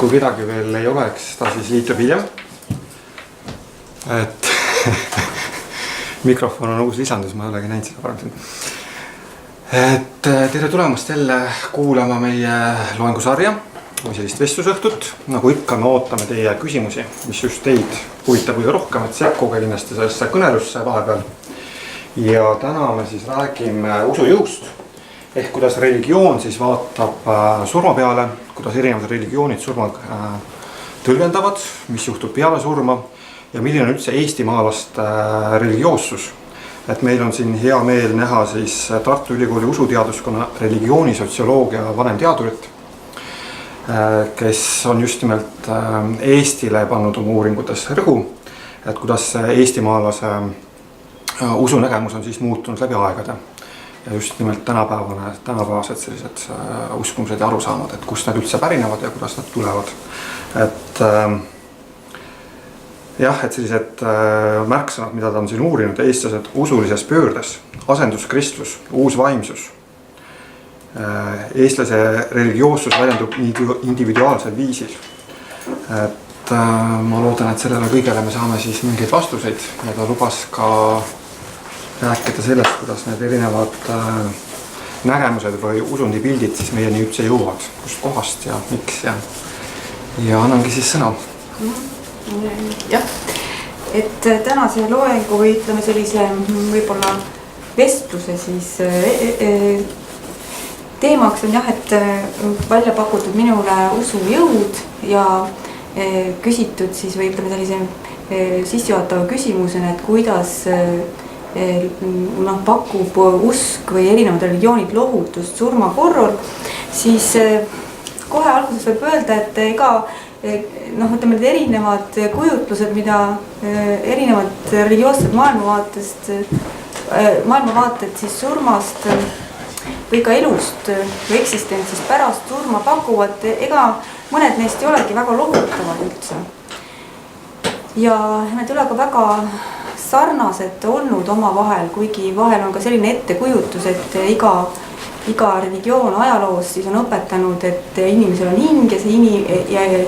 kui kedagi veel ei oleks, ta siis liitub hiljem. Et mikrofon on uus lisandus, ma ei olegi näinud seda varem siin. Et tere tulemast jälle kuulama meie loengusarja või sellist vestlusõhtut. Nagu ikka me ootame teie küsimusi, mis just teid huvitab kõige rohkem, et sekkuge kindlasti sellesse kõnelusse vahepeal. Ja täna me siis räägime usujõust ehk kuidas religioon siis vaatab surma peale, kuidas erinevad religioonid surma tõlgendavad, mis juhtub peale surma ja milline on üldse eestimaalaste religioossus. Et meil on siin hea meel näha siis Tartu Ülikooli usuteaduskonna religioonisotsioloogia vanemteadurit, kes on just nimelt Eestile pannud oma uuringutes rõhu, et kuidas eestimaalase usunägemus on siis muutunud läbi aegade. Ja just nimelt tänapäevased sellised uskumused ja arusaamad, et kust nad üldse pärinevad ja kuidas nad tulevad. Et jah, et sellised märksõnad, mida ta on siin uurinud, eestlased usulises pöördes, asenduskristsus, uus vaimsus. Eestlase religioossus väljendub individuaalsel viisil. Et ma loodan, et sellele kõigele me saame siis mingeid vastuseid ja ta lubas ka rääkida sellest, kuidas need erinevad nägemused või usundipildid siis meieni üldse jõuavad, kust kohast ja miks ja annangi siis sõna. Jah, et tänase loengu või ütleme sellise võib-olla vestluse siis teemaks on jah, et välja pakutud minule usujõud ja küsitud siis või ütleme sellise sissejuhatava küsimusena, et kuidas pakub usk või erinevad religioonid lohutust surma korral, siis kohe alguses võib öelda, et ega ütleme need erinevad kujutlused, mida erinevad religioossed maailmavaated siis surmast või ka elust või eksistentsist pärast surma pakuvad, ega mõned neist ei olegi väga lohutavad üldse. Ja need ei ole ka väga sarnased olnud omavahel, kuigi vahel on ka selline ettekujutus, et iga religioon ajaloos siis on õpetanud, et inimesel on hing ja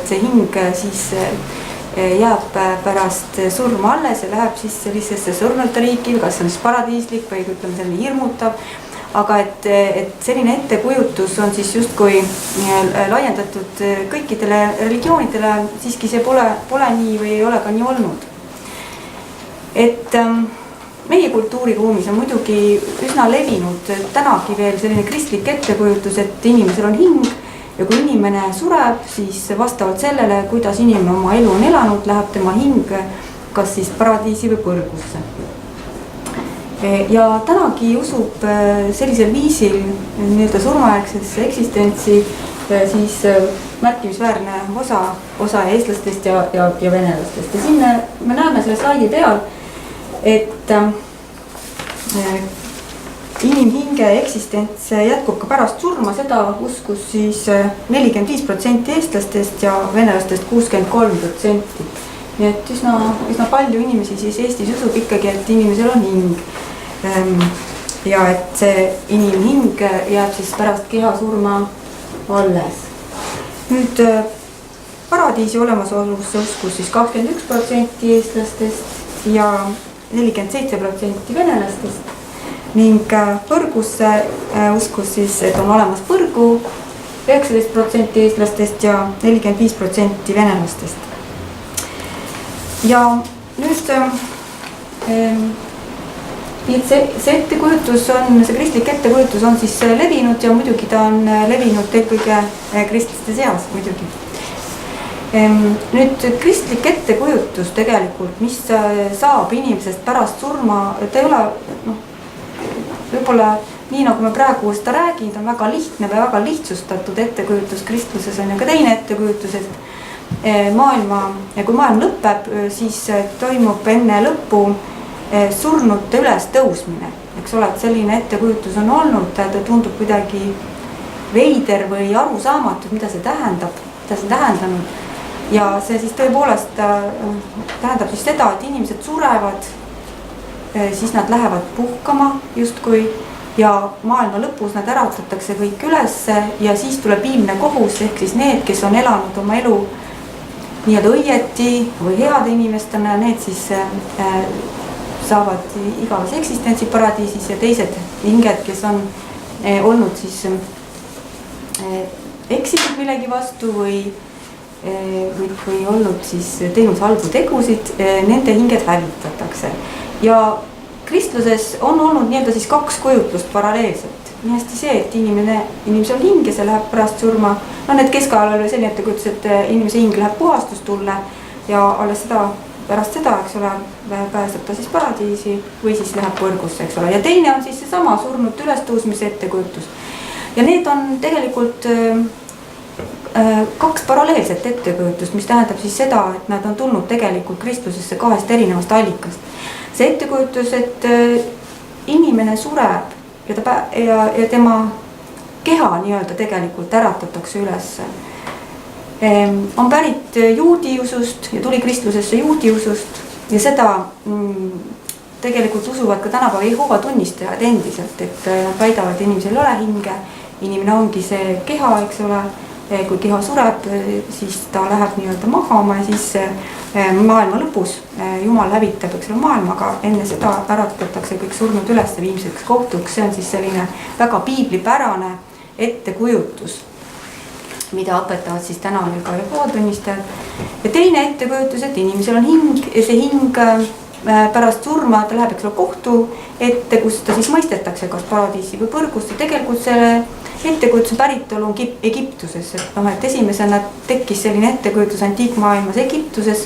see hing siis jääb pärast surma alles ja läheb siis sellisesse surnute riiki, kas on siis paradiislik või ütleme selline hirmutav. Aga et selline ettekujutus on siis justkui laiendatud kõikidele religioonidele, siiski see pole nii või ei ole ka nii olnud. Et meie kultuuriruumis on muidugi üsna levinud tänagi veel selline kristlik ettekujutus, et inimesel on hing ja kui inimene sureb, siis vastavalt sellele, kuidas inimene oma elu on elanud, läheb tema hing kas siis paradiisi või põrgusse. Ja tänagi usub sellisel viisil nii-öelda surmajärgsesse eksistentsi siis märkimisväärne osa eestlastest ja venelastest. Ja siin me näeme selle slaidi peal, et inimhinge eksistents jätkub ka pärast surma, seda uskus siis 45% eestlastest ja venelastest 63%. Nii et üsna palju inimesi siis Eestis usub ikkagi, et inimesel on hing. Ja et see inimhing jääb siis pärast keha surma alles. Nüüd paradiisi olemasolus uskus siis 21% eestlastest ja 47% venelastest. Ning põrgusse uskus siis, et on olemas põrgu 19% eestlastest ja 45% venelastest. Ja nüüd see ettekujutus on, see kristlik ettekujutus on siis levinud ja muidugi ta on levinud eelkõige kristlaste seas muidugi. Nüüd kristlik ettekujutus tegelikult, mis saab inimesest pärast surma, ta ei ole võib-olla nii nagu me praegu seda räägin, ta on väga lihtne või väga lihtsustatud ettekujutus. Kristluses on ja ka teine ettekujutus, et kui maailm lõpeb, siis toimub enne lõppu surnute üles tõusmine. Eks ole, et selline ettekujutus on olnud, ta tundub kuidagi veider või arusaamatud, mida see tähendanud. Ja see siis tõepoolest tähendab siis seda, et inimesed surevad, siis nad lähevad puhkama justkui ja maailma lõpus nad äratatakse kõik ülesse ja siis tuleb viimne kohus, ehk siis need, kes on elanud oma elu nii-öelda õieti või heade inimestena, need siis saavad igavese eksistentsi paradiisis ja teised hinged, kes on olnud siis eksinud millegi vastu või olnud siis teinud halbu tegusid, nende hinged hävitatakse. Ja kristluses on olnud nii-öelda siis 2 kujutlust paralleelselt. Nii hästi see, et inimesel on hing ja see läheb pärast surma. No need keskajal oli selline ettekujutus, et inimese hing läheb puhastustulle ja alles pärast seda, eks ole, pääseb ta siis paradiisi või siis läheb põrgusse, eks ole. Ja teine on siis seesama surnud ülestõusmise ettekujutus. Ja need on tegelikult 2 paralleelset ettekujutust, mis tähendab siis seda, et nad on tulnud tegelikult kristlusesse 2 erinevast allikast. See ettekujutus, et inimene sureb ja tema keha nii-öelda tegelikult äratatakse ülesse, on pärit juudiusust ja tuli kristlusesse juudiusust ja seda tegelikult usuvad ka tänapäeva Jehoova tunnistajad endiselt, et nad väidavad, et inimesel ei ole hinge, inimene ongi see keha, eks ole. Kui keha sureb, siis ta läheb nii-öelda magama ja siis maailma lõpus Jumal hävitab, eks ole, maailmaga, enne seda äratatakse kõik surnud üles viimseks kohtuks. See on siis selline väga piiblipärane ettekujutus, mida õpetavad siis täna meil ka Jehoova tunnistajad. Ja teine ettekujutus, et inimesel on hing ja see hing pärast surma ta läheb, eks ole, kohtu ette, kus ta siis mõistetakse kas paradiisi või põrgusse. Tegelikult selle ettekujutuse päritolu on Egiptuses, et esimesena tekkis selline ettekujutus antiikmaailmas Egiptuses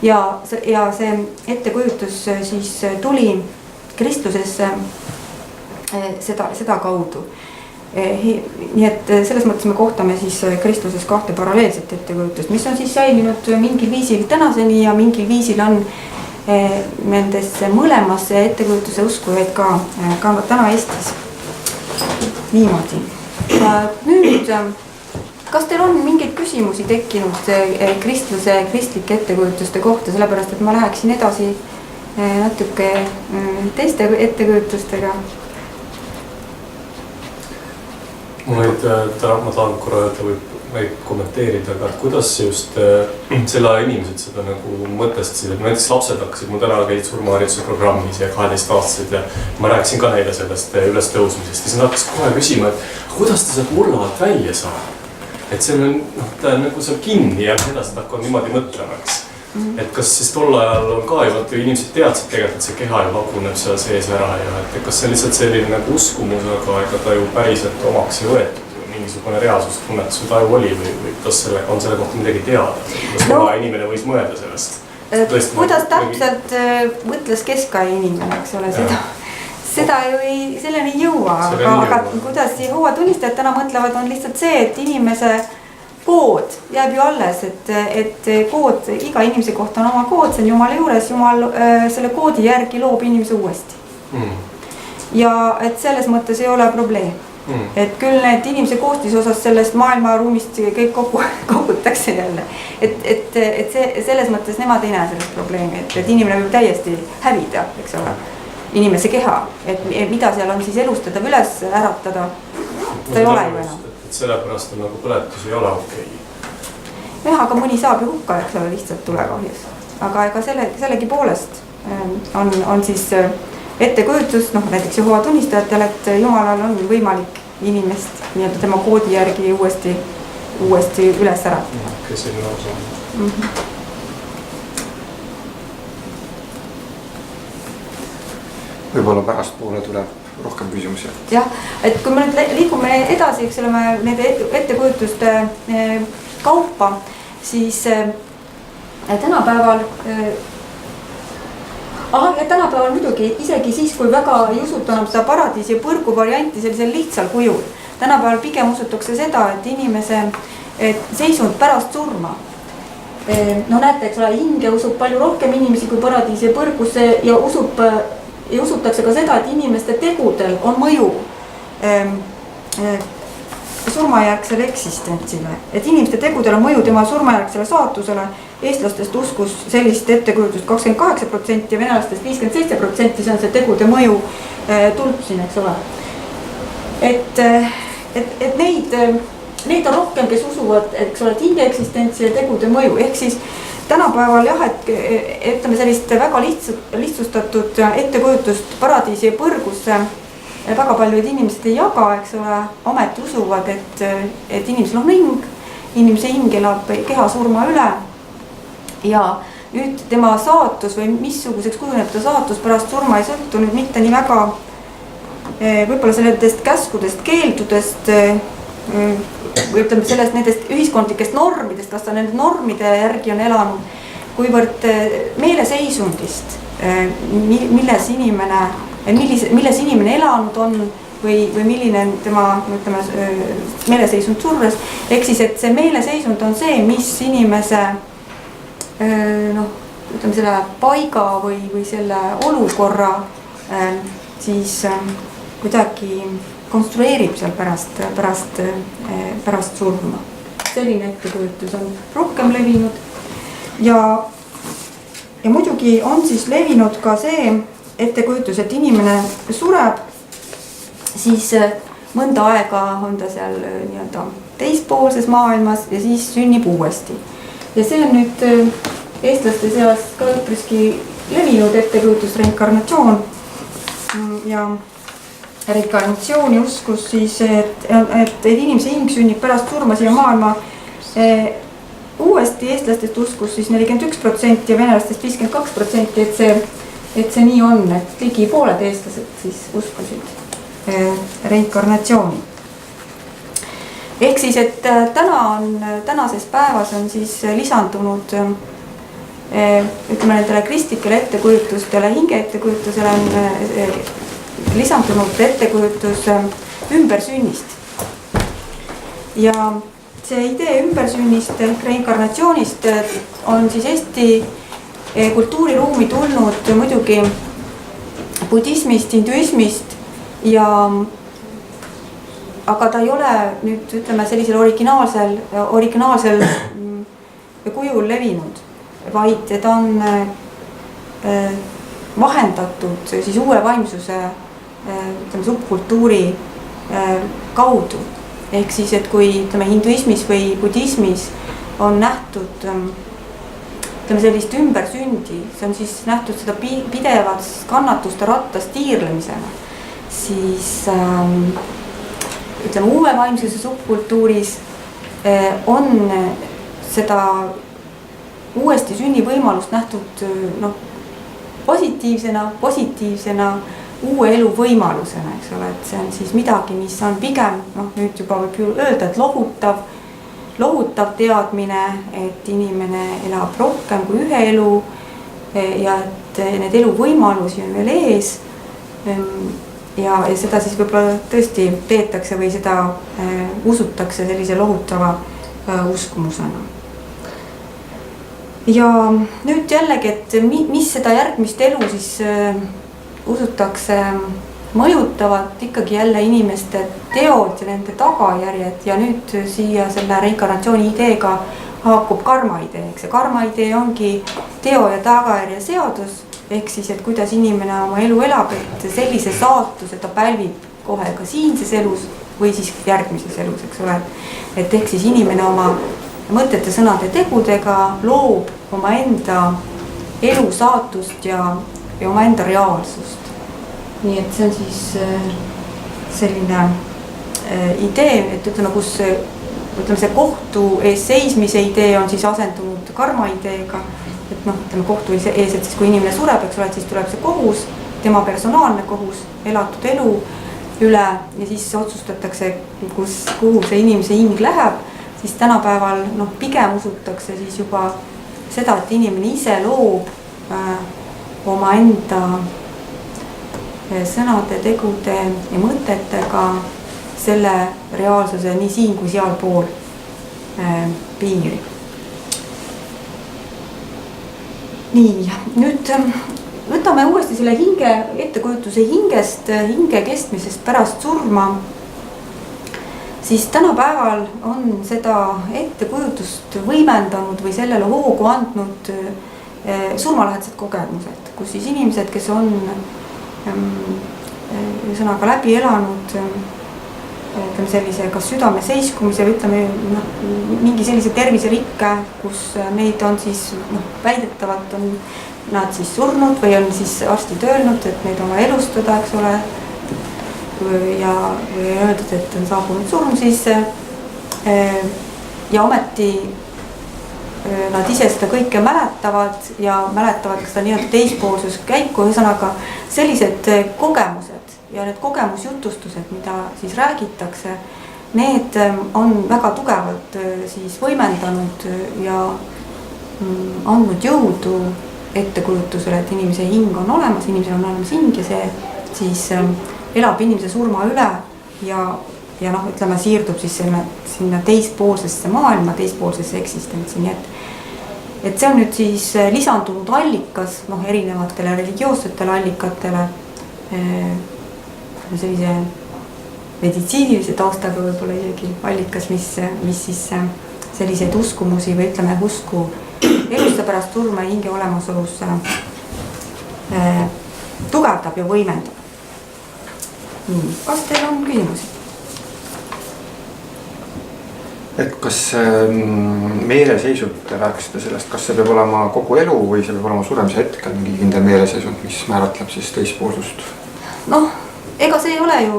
ja see ettekujutus siis tuli kristlusesse seda kaudu. Nii et selles mõttes me kohtame siis kristluses 2 paralleelset ettekujutust, mis on siis säilinud mingil viisil tänaseni ja mingil viisil on nendesse mõlemasse ettekujutuse uskujaid ka täna Eestis niimoodi. Nüüd, kas teil on mingeid küsimusi tekkinud kristlike ettekujutuste kohta, sellepärast et ma läheksin edasi natuke teiste ettekujutustega? Ma tahan korra öelda või kommenteerida, aga kuidas just selle aja inimesed seda nagu mõtestasid, et näiteks lapsed hakkasid, mu täna käid surmahariduse programmis ja 12-aastased ja ma rääkisin ka neile sellest ülestõusmisest ja siis nad hakkasid kohe küsima, et kuidas ta sealt mulla alt välja saab. Et see on, ta on nagu seal kinni ja edasi ta hakkavad niimoodi mõtlema, eks. Et kas siis tol ajal on ka ju, inimesed teadsid tegelikult, et see keha ju laguneb seal sees ära ja et kas see on lihtsalt selline nagu uskumus, aga ega ta ju päriselt omaks ei võetud. Mingisugune reaalsustunnetus või taju oli või kas on selle kohta midagi teada? Kas inimene võis mõelda sellest? Kuidas täpselt mõtles keskaja inimene, eks ole, seda ju selleni ei jõua, aga kuidas Jehoova tunnistajad täna mõtlevad, on lihtsalt see, et inimese kood jääb ju alles, et kood, iga inimese kohta on oma kood, see on Jumala juures, Jumal selle koodi järgi loob inimese uuesti. Ja et selles mõttes ei ole probleem. Et küll need inimese koostis osas sellest maailmaruumist kõik kogutakse jälle. Et selles mõttes nemad ei näe sellest probleemi, et inimene võib täiesti hävida, eks ole, inimese keha. Et mida seal on siis elustada või üles äratada, ta ei ole ju enam. Et sellepärast on nagu põletus ei ole okei. Jah, aga mõni saab ju hukka, eks ole, lihtsalt tulekahjus. Aga ega sellegi poolest on siis ettekujutus, näiteks Jehoova tunnistajatel, et Jumalal on võimalik inimest nii-öelda tema koodi järgi uuesti üles äratada. Kes selline osa on? Võib-olla pärast poole tuleb rohkem küsimusi. Jah, et kui me nüüd liigume edasi, eks ole, need ettekujutuste kaupa, siis tänapäeval tänapäeval muidugi isegi siis, kui väga ei usuta enam seda paradiisi ja põrgu varianti sellisel lihtsal kujul. Tänapäeval pigem usutakse seda, et inimese seisund pärast surma. No näete, eks ole, hinge usub palju rohkem inimesi kui paradiisi ja põrgusse ja usutakse ka seda, et inimeste tegudel on mõju surmajärgsele eksistentsile. Et inimeste tegudel on mõju tema surmajärgsele saatusele. Eestlastest uskus sellist ettekujutust 28% ja venelastest 57%, see on see tegude mõju tulp siin, eks ole. et neid on rohkem, kes usuvad, eks ole, hinge eksistentsi ja tegude mõju, ehk siis tänapäeval jah, et ütleme sellist väga lihtsustatud ettekujutust paradiisi ja põrgusse väga paljud inimesed ei jaga, eks ole, ometi usuvad, et inimesel on hing, inimese hing elab keha surma üle ja nüüd tema saatus või missuguseks kujuneb ta saatus pärast surma ei sõltu nüüd mitte nii väga võib-olla sellistest käskudest, keeldudest või ütleme sellest nendest ühiskondlikest normidest, kas ta nende normide järgi on elanud, kuivõrd meeleseisundist, milles inimene elanud on või milline on tema ütleme, meeleseisund surres. Ehk siis, et see meeleseisund on see, mis inimese ütleme selle paiga või selle olukorra siis kuidagi konstrueerib seal pärast surma. Selline ettekujutus on rohkem levinud ja muidugi on siis levinud ka see ettekujutus, et inimene sureb, siis mõnda aega on ta seal nii-öelda teispoolses maailmas ja siis sünnib uuesti. Ja see on nüüd eestlaste seas ka üpriski levinud ettekujutus, reinkarnatsioon ja reinkarnatsiooni uskus siis, et inimese hing sünnib pärast surma siia maailma uuesti, eestlastest uskus siis 41% ja venelastest 52%, et see nii on, et ligi pooled eestlased siis uskusid reinkarnatsiooni. Ehk siis, et tänases päevas on siis lisandunud ütleme nendele kristlikele ettekujutustele, hinge ettekujutusele on lisandunud ettekujutus ümbersünnist. Ja see idee ümbersünnist ehk reinkarnatsioonist on siis Eesti kultuuriruumi tulnud muidugi budismist, hinduismist aga ta ei ole nüüd ütleme sellisel originaalsel kujul levinud, vaid ta on vahendatud siis uue vaimsuse ütleme subkultuuri kaudu. Ehk siis, et kui ütleme hinduismis või budismis on nähtud ütleme sellist ümbersündi, see on siis nähtud seda pidevat kannatuste rattas tiirlemisena, siis ütleme uue vaimsuse subkultuuris on seda uuesti sünni võimalust nähtud positiivsena uue elu võimalusena, eks ole, et see on siis midagi, mis on pigem nüüd juba võib ju öelda, et lohutav teadmine, et inimene elab rohkem kui ühe elu ja et need elu võimalusi on veel ees ja seda siis võib-olla tõesti peetakse või seda usutakse sellise lohutava uskumusena. Ja nüüd jällegi, et mis seda järgmist elu siis usutakse mõjutavad ikkagi jälle inimeste teod ja nende tagajärjed ja nüüd siia selle reinkarnatsiooni ideega haakub karma idee, eks see karma idee ongi teo ja tagajärje seadus, ehk siis, et kuidas inimene oma elu elab, et sellise saatuse ta pälvib kohe ka siinses elus või siis järgmises elus, eks ole, et ehk siis inimene oma mõtete, sõnade, tegudega loob omaenda elu saatust ja omaenda reaalsust. Nii et see on siis selline idee, et ütleme, kus see kohtu ees seismise idee on siis asendunud karma ideega, et ütleme kohtu ees, et siis kui inimene sureb, eks ole, et siis tuleb see kohus, tema personaalne kohus, elatud elu üle ja siis otsustatakse, kuhu see inimese hing läheb, siis tänapäeval pigem usutakse siis juba seda, et inimene ise loob omaenda sõnade, tegude ja mõtetega selle reaalsuse nii siin kui sealpool piiri. Nii, nüüd võtame uuesti selle hinge ettekujutuse hinge kestmisest pärast surma. Siis tänapäeval on seda ettekujutust võimendanud või sellele hoogu andnud surmalähedased kogemused, kus siis inimesed, kes on sõnaga läbi elanud ütleme sellise kas südame seiskumise või ütleme mingi sellise terviserikke, kus neid on siis väidetavalt on nad siis surnud või on siis arstid öelnud, et neid on vaja elustada, eks ole. Ja või öeldud, et on saabunud surm, siis ja ometi nad ise seda kõike mäletavad ja mäletavad ka seda nii-öelda teispoolsus käiku, ühesõnaga sellised kogemused ja need kogemusjutustused, mida siis räägitakse, need on väga tugevalt siis võimendanud ja andnud jõudu ettekujutusele, et inimese hing on olemas, inimesel on olemas hing ja see siis elab inimese surma üle ja ütleme, siirdub siis sinna teispoolsesse maailma, teispoolsesse eksistentsi, nii et see on nüüd siis lisandunud allikas erinevatele religioossetele allikatele, sellise meditsiinilise taustaga võib-olla isegi allikas, mis siis selliseid uskumusi või ütleme usku eluste pärast surma ja hinge olemasolus tugevdab ja võimendab. Nii, kas teil on küsimusi? Et kas meeleseisund, te rääkisite sellest, kas see peab olema kogu elu või see peab olema suremise hetkel mingi kindel meeleseisund, mis määratleb siis teispoolsust? Ega see ei ole ju,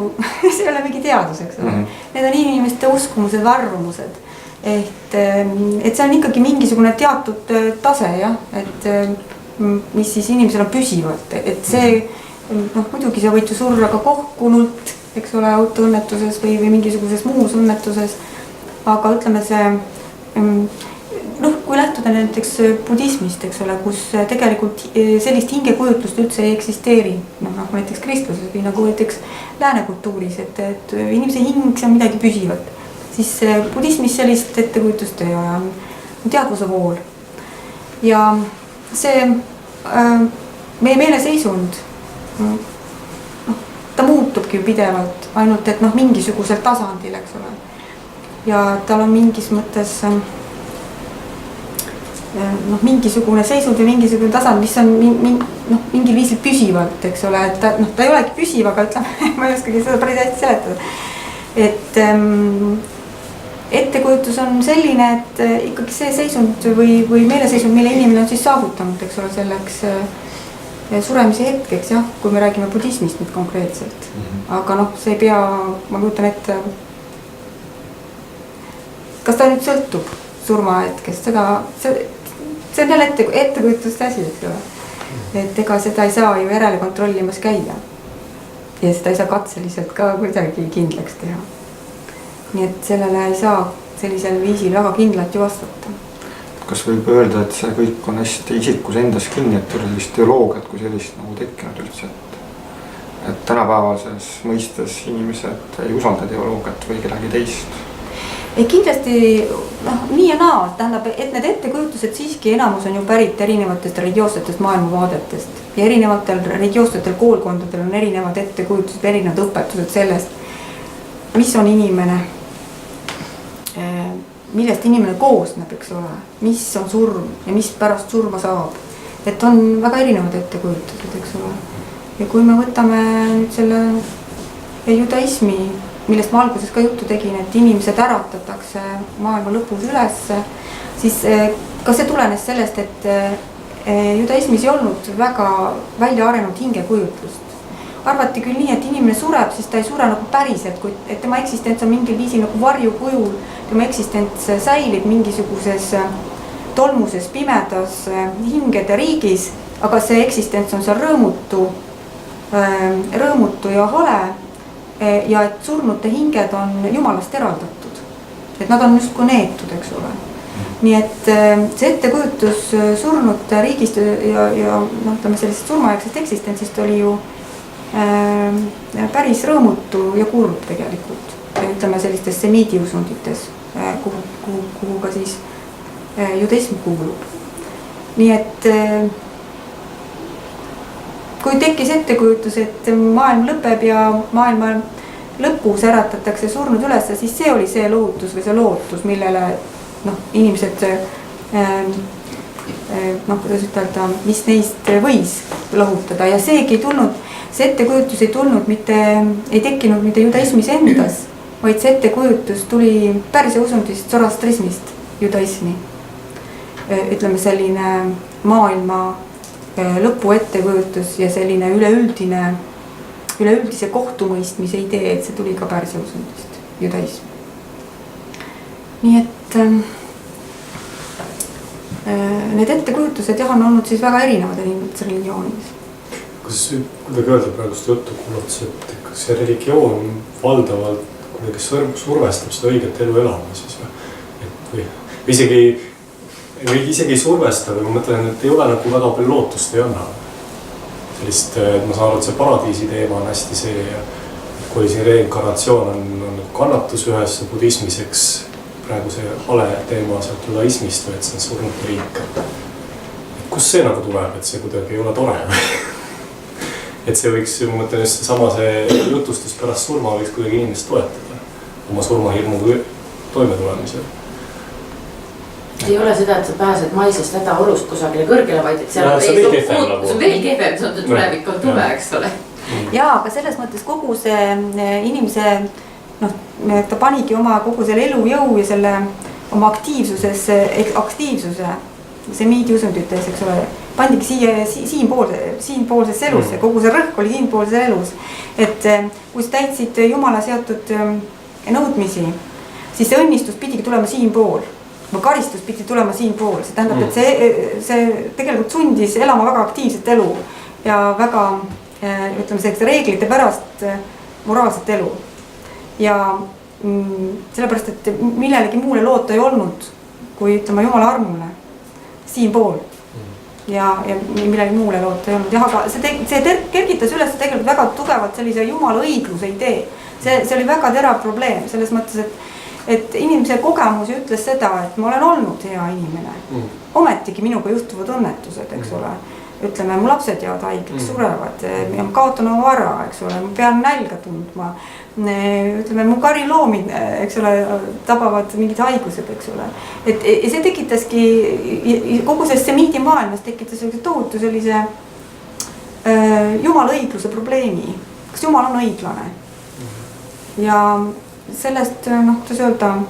see ei ole mingi teadus, eks ole. Need on inimeste uskumused või arvamused. Et see on ikkagi mingisugune teatud tase, jah, et mis siis inimesel on püsivalt, et see, muidugi sa võid ju surra ka kohkunult, eks ole, autoõnnetuses või mingisuguses muus õnnetuses, aga ütleme see, kui lähtuda näiteks budismist, eks ole, kus tegelikult sellist hingekujutlust üldse ei eksisteeri, näiteks kristluses või nagu näiteks lääne kultuuris, et inimese hing, see on midagi püsivat. Siis budismis sellist ettekujutust ei ole, on teadvuse vool. Ja see meie meeleseisund, ta muutubki pidevalt, ainult et mingisugusel tasandil, eks ole. Ja tal on mingis mõttes mingisugune seisund või mingisugune tasand, mis on mingil viisil püsivalt, eks ole, et ta ei olegi püsiv, aga ütleme, ma ei oskagi seda päris hästi seletada. Et ettekujutus on selline, et ikkagi see seisund või meeleseisund, mille inimene on siis saavutanud, eks ole, selleks suremise hetkeks, jah, kui me räägime budismist nüüd konkreetselt. Aga see ei pea, ma kujutan ette, kas ta nüüd sõltub surmahetkest, see on jälle ettekujutuste asi, eks ole. Et ega seda ei saa ju järele kontrollimas käia. Ja seda ei saa katseliselt ka kuidagi kindlaks teha. Nii et sellele ei saa sellisel viisil väga kindlalt ju vastata. Kas võib öelda, et see kõik on hästi isikus endas kinni, et oli sellist teoloogiat kui sellist nagu tekkinud üldse, et tänapäevases mõistes inimesed ei usalda teoloogiat või kedagi teist? Kindlasti nii ja naa, tähendab, et need ettekujutused siiski enamus on ju pärit erinevatest religioossetest maailmavaadetest ja erinevatel religioossetel koolkondadel on erinevad ettekujutused, erinevad õpetused sellest, mis on inimene, millest inimene koosneb, eks ole, mis on surm ja mis pärast surma saab. Et on väga erinevad ettekujutused, eks ole. Ja kui me võtame nüüd selle judaismi, millest ma alguses ka juttu tegin, et inimesed äratatakse maailma lõpus üles, siis ka see tulenes sellest, et judaismis ei olnud väga välja arenud hingekujutlust. Arvati küll nii, et inimene sureb, siis ta ei sure nagu päriselt, et tema eksistents on mingil viisil nagu varjukujul, tema eksistents säilib mingisuguses tolmuses, pimedas hingede riigis, aga see eksistents on seal rõõmutu ja hale ja et surnute hinged on Jumalast eraldatud. Et nad on justkui neetud, eks ole. Nii et see ettekujutus surnute riigist ja sellisest surmaaegsest eksistentsist oli ju päris rõõmutu ja kurb tegelikult. Ütleme sellistes semiidiusundites, kuhu ka siis judaism kuulub. Nii et kui tekkis ettekujutus, et maailm lõpeb ja maailma lõpus äratatakse surnud üles, siis see oli see lohutus või see lootus, millele inimesed kuidas ütelda, mis neist võis lohutada ja seegi ei tulnud, see ettekujutus ei tekkinud mitte judaismis endas, vaid see ettekujutus tuli Pärsia usundist, zoroastrismist, judaismi. Ütleme selline maailma lõpu ettekujutus ja selline üleüldise kohtumõistmise idee, et see tuli ka Pärsia usundist, judaism. Nii et need ettekujutused jah on olnud siis väga erinevad erinevates religioonides. Kas kuidagi öelda praegust juttu kuulates, et kas see religioon valdavalt kuidagi survestab seda õiget elu elama siis või isegi ei survesta, või ma mõtlen, et ei ole nagu väga palju lootust ei anna. Sellist, ma saan aru, et see paradiisi teema on hästi see, kui siin reinkarnatsioon on kannatus ühes budismis, eks praegu see hale teema sealt judaismist või et see on surnud riik. Kust see nagu tuleb, et see kuidagi ei ole tore või? Et see võiks, ma mõtlen just sama see jutustus pärast surma võiks kuidagi inimest toetada oma surmahirmu toime tulemisel. Ei ole seda, et sa pääsed maisest hädaolust kusagile kõrgele, vaid et seal see on veel kehvem, see tulevik on tume, eks ole. Jaa, aga selles mõttes kogu see inimese, ta panigi oma kogu selle elujõu ja selle oma aktiivsuse, see miidiusundütes, eks ole, pandigi siinpoolses elusse, kogu see rõhk oli siinpoolses elus. Et kui sa täitsid Jumala seatud nõudmisi, siis see õnnistus pidigi tulema siinpool. Või karistus pidi tulema siinpool. See tähendab, et see tegelikult sundis elama väga aktiivset elu ja väga, ütleme, selleks reeglite pärast moraalset elu. Ja sellepärast, et millelegi muule loota ei olnud, kui ütlema Jumala armule siinpool. Ja millegi muule loota ei olnud. Ja aga see kergitas üles tegelikult väga tugevalt sellise Jumala õigluse idee. See oli väga terav probleem selles mõttes, et inimese kogemus ütles seda, et ma olen olnud hea inimene. Ometigi minuga juhtuvad õnnetused, eks ole. Ütleme, mu lapsed jäävad haigeks, surevad, ma kaotan oma vara, eks ole, ma pean nälga tundma. Ütleme, mu kariloomi, eks ole, tabavad mingid haigused, eks ole. Et see tekitaski, kogu see semiidi maailmas tekitas tohutu sellise Jumala õigluse probleemi. Kas Jumal on õiglane? Ja sellest, kuidas öelda,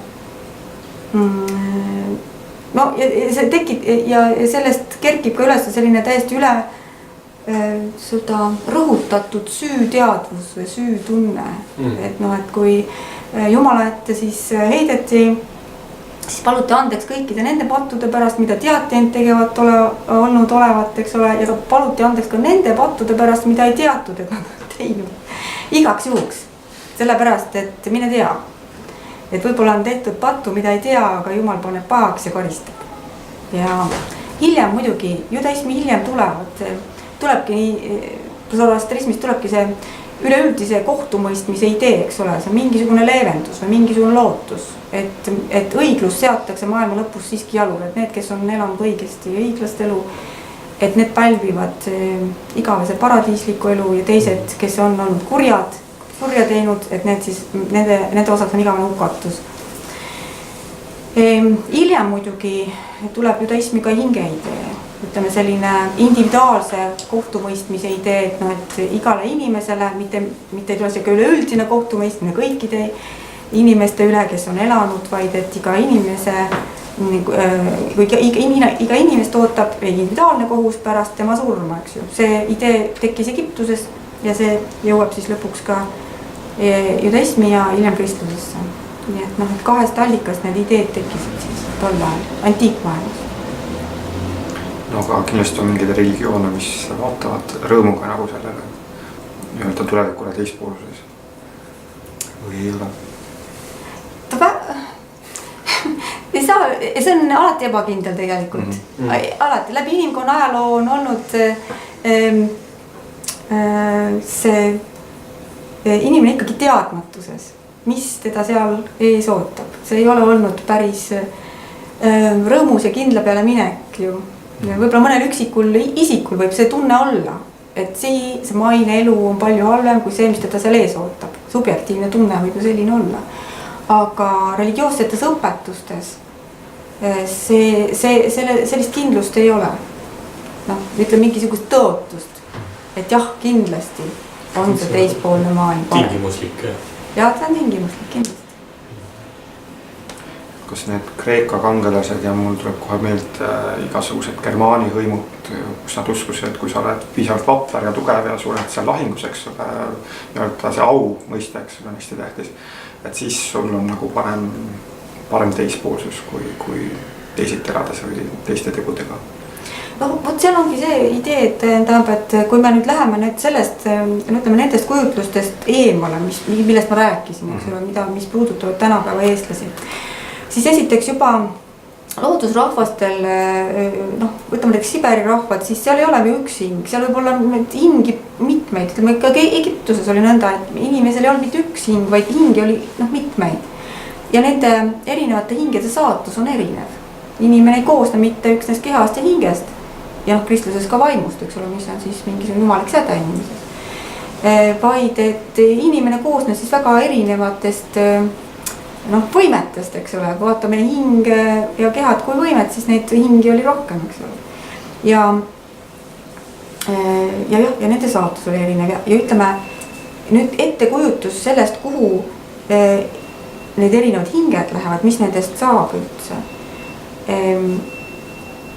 ja sellest kerkib ka üles selline täiesti üle rõhutatud süüteadvus või süütunne. Et kui Jumala ette siis heideti, siis paluti andeks kõikide nende pattude pärast, mida teati end tegevat olnud olevat, eks ole, ja paluti andeks ka nende pattude pärast, mida ei teatud, et nad on teinud igaks juhuks. Sellepärast, et mine tea, et võib-olla on tehtud pattu, mida ei tea, aga Jumal paneb pahaks ja karistab. Ja hiljem muidugi, judaismi hiljem tulebki nii, zoroastrismist tulebki see üleüldise kohtumõistmise idee, eks ole, see mingisugune leevendus või mingisugune lootus, et õiglus seatakse maailma lõpus siiski jalule, et need, kes on elanud õigesti ja õiglast elu, et need pälvivad igavese paradiisliku elu ja teised, kes on olnud kurja teinud, et need siis, nende osaks on igavene hukatus. Hiljem muidugi tuleb judaismi ka hingeidee, ütleme selline individuaalse kohtumõistmise idee, et igale inimesele, mitte ei tule see ka üleüldine kohtumõistmine kõikide inimeste üle, kes on elanud, vaid et iga inimest ootab individuaalne kohus pärast tema surma, eks ju. See idee tekkis Egiptuses ja see jõuab siis lõpuks ka judaismi ja hiljem kristlusesse. Nii et kahest allikast need ideed tekkisid siis tol ajal, antiikmaailmas. No aga kindlasti on mingid religioone, mis vaatavad rõõmuga nagu sellele nii-öelda tulevikule teispoolses. Või ei ole? See on alati ebakindel tegelikult. Alati, läbi inimkonna ajaloo on olnud see inimene ikkagi teadmatuses, mis teda seal ees ootab. See ei ole olnud päris rõõmus ja kindla peale minek ju. Võib-olla mõnel üksikul isikul võib see tunne olla, et see maine elu on palju halvem kui see, mis teda seal ees ootab. Subjektiivne tunne võib ju selline olla. Aga religioossetes õpetustes sellist kindlust ei ole. Ütleme mingisugust tõotust, et jah, kindlasti on see teispoolne maailm. Tingimuslik. ja see on tingimuslik kindlasti. kas need Kreeka kangelased ja mul tuleb kohe meelde igasugused germaani hõimud, kus nad uskusid, et kui sa oled piisavalt vapper ja tugev ja sured seal lahingus, eks ole, nii-öelda see au mõiste, eks ole, on hästi tähtis, et siis sul on nagu parem teispoolsus kui teisiti elades või teiste tegudega. No vot seal ongi see idee, et tähendab, et kui me nüüd läheme nüüd sellest, ütleme nendest kujutlustest eemale, millest ma rääkisin, eks ole, mis puudutavad tänapäeva eestlasi, siis esiteks juba loodusrahvastel, võtame näiteks Siberi rahvad, siis seal ei ole ju üks hing, seal võib olla hingi mitmeid, ütleme ka Egiptuses oli nõnda, et inimesel ei olnud mitte üks hing, vaid hingi oli mitmeid. Ja nende erinevate hingede saatus on erinev. Inimene ei koosne mitte üksnes kehast ja hingest ja kristluses ka vaimust, eks ole, mis on siis mingisugune jumalik säde inimeses. Vaid et inimene koosnes siis väga erinevatest võimetest, eks ole, vaatame hing ja kehad kui võimet, siis neid hingi oli rohkem, eks ole. Ja nende saatus oli erinev ja ütleme nüüd ettekujutus sellest, kuhu need erinevad hinged lähevad, mis nendest saab üldse.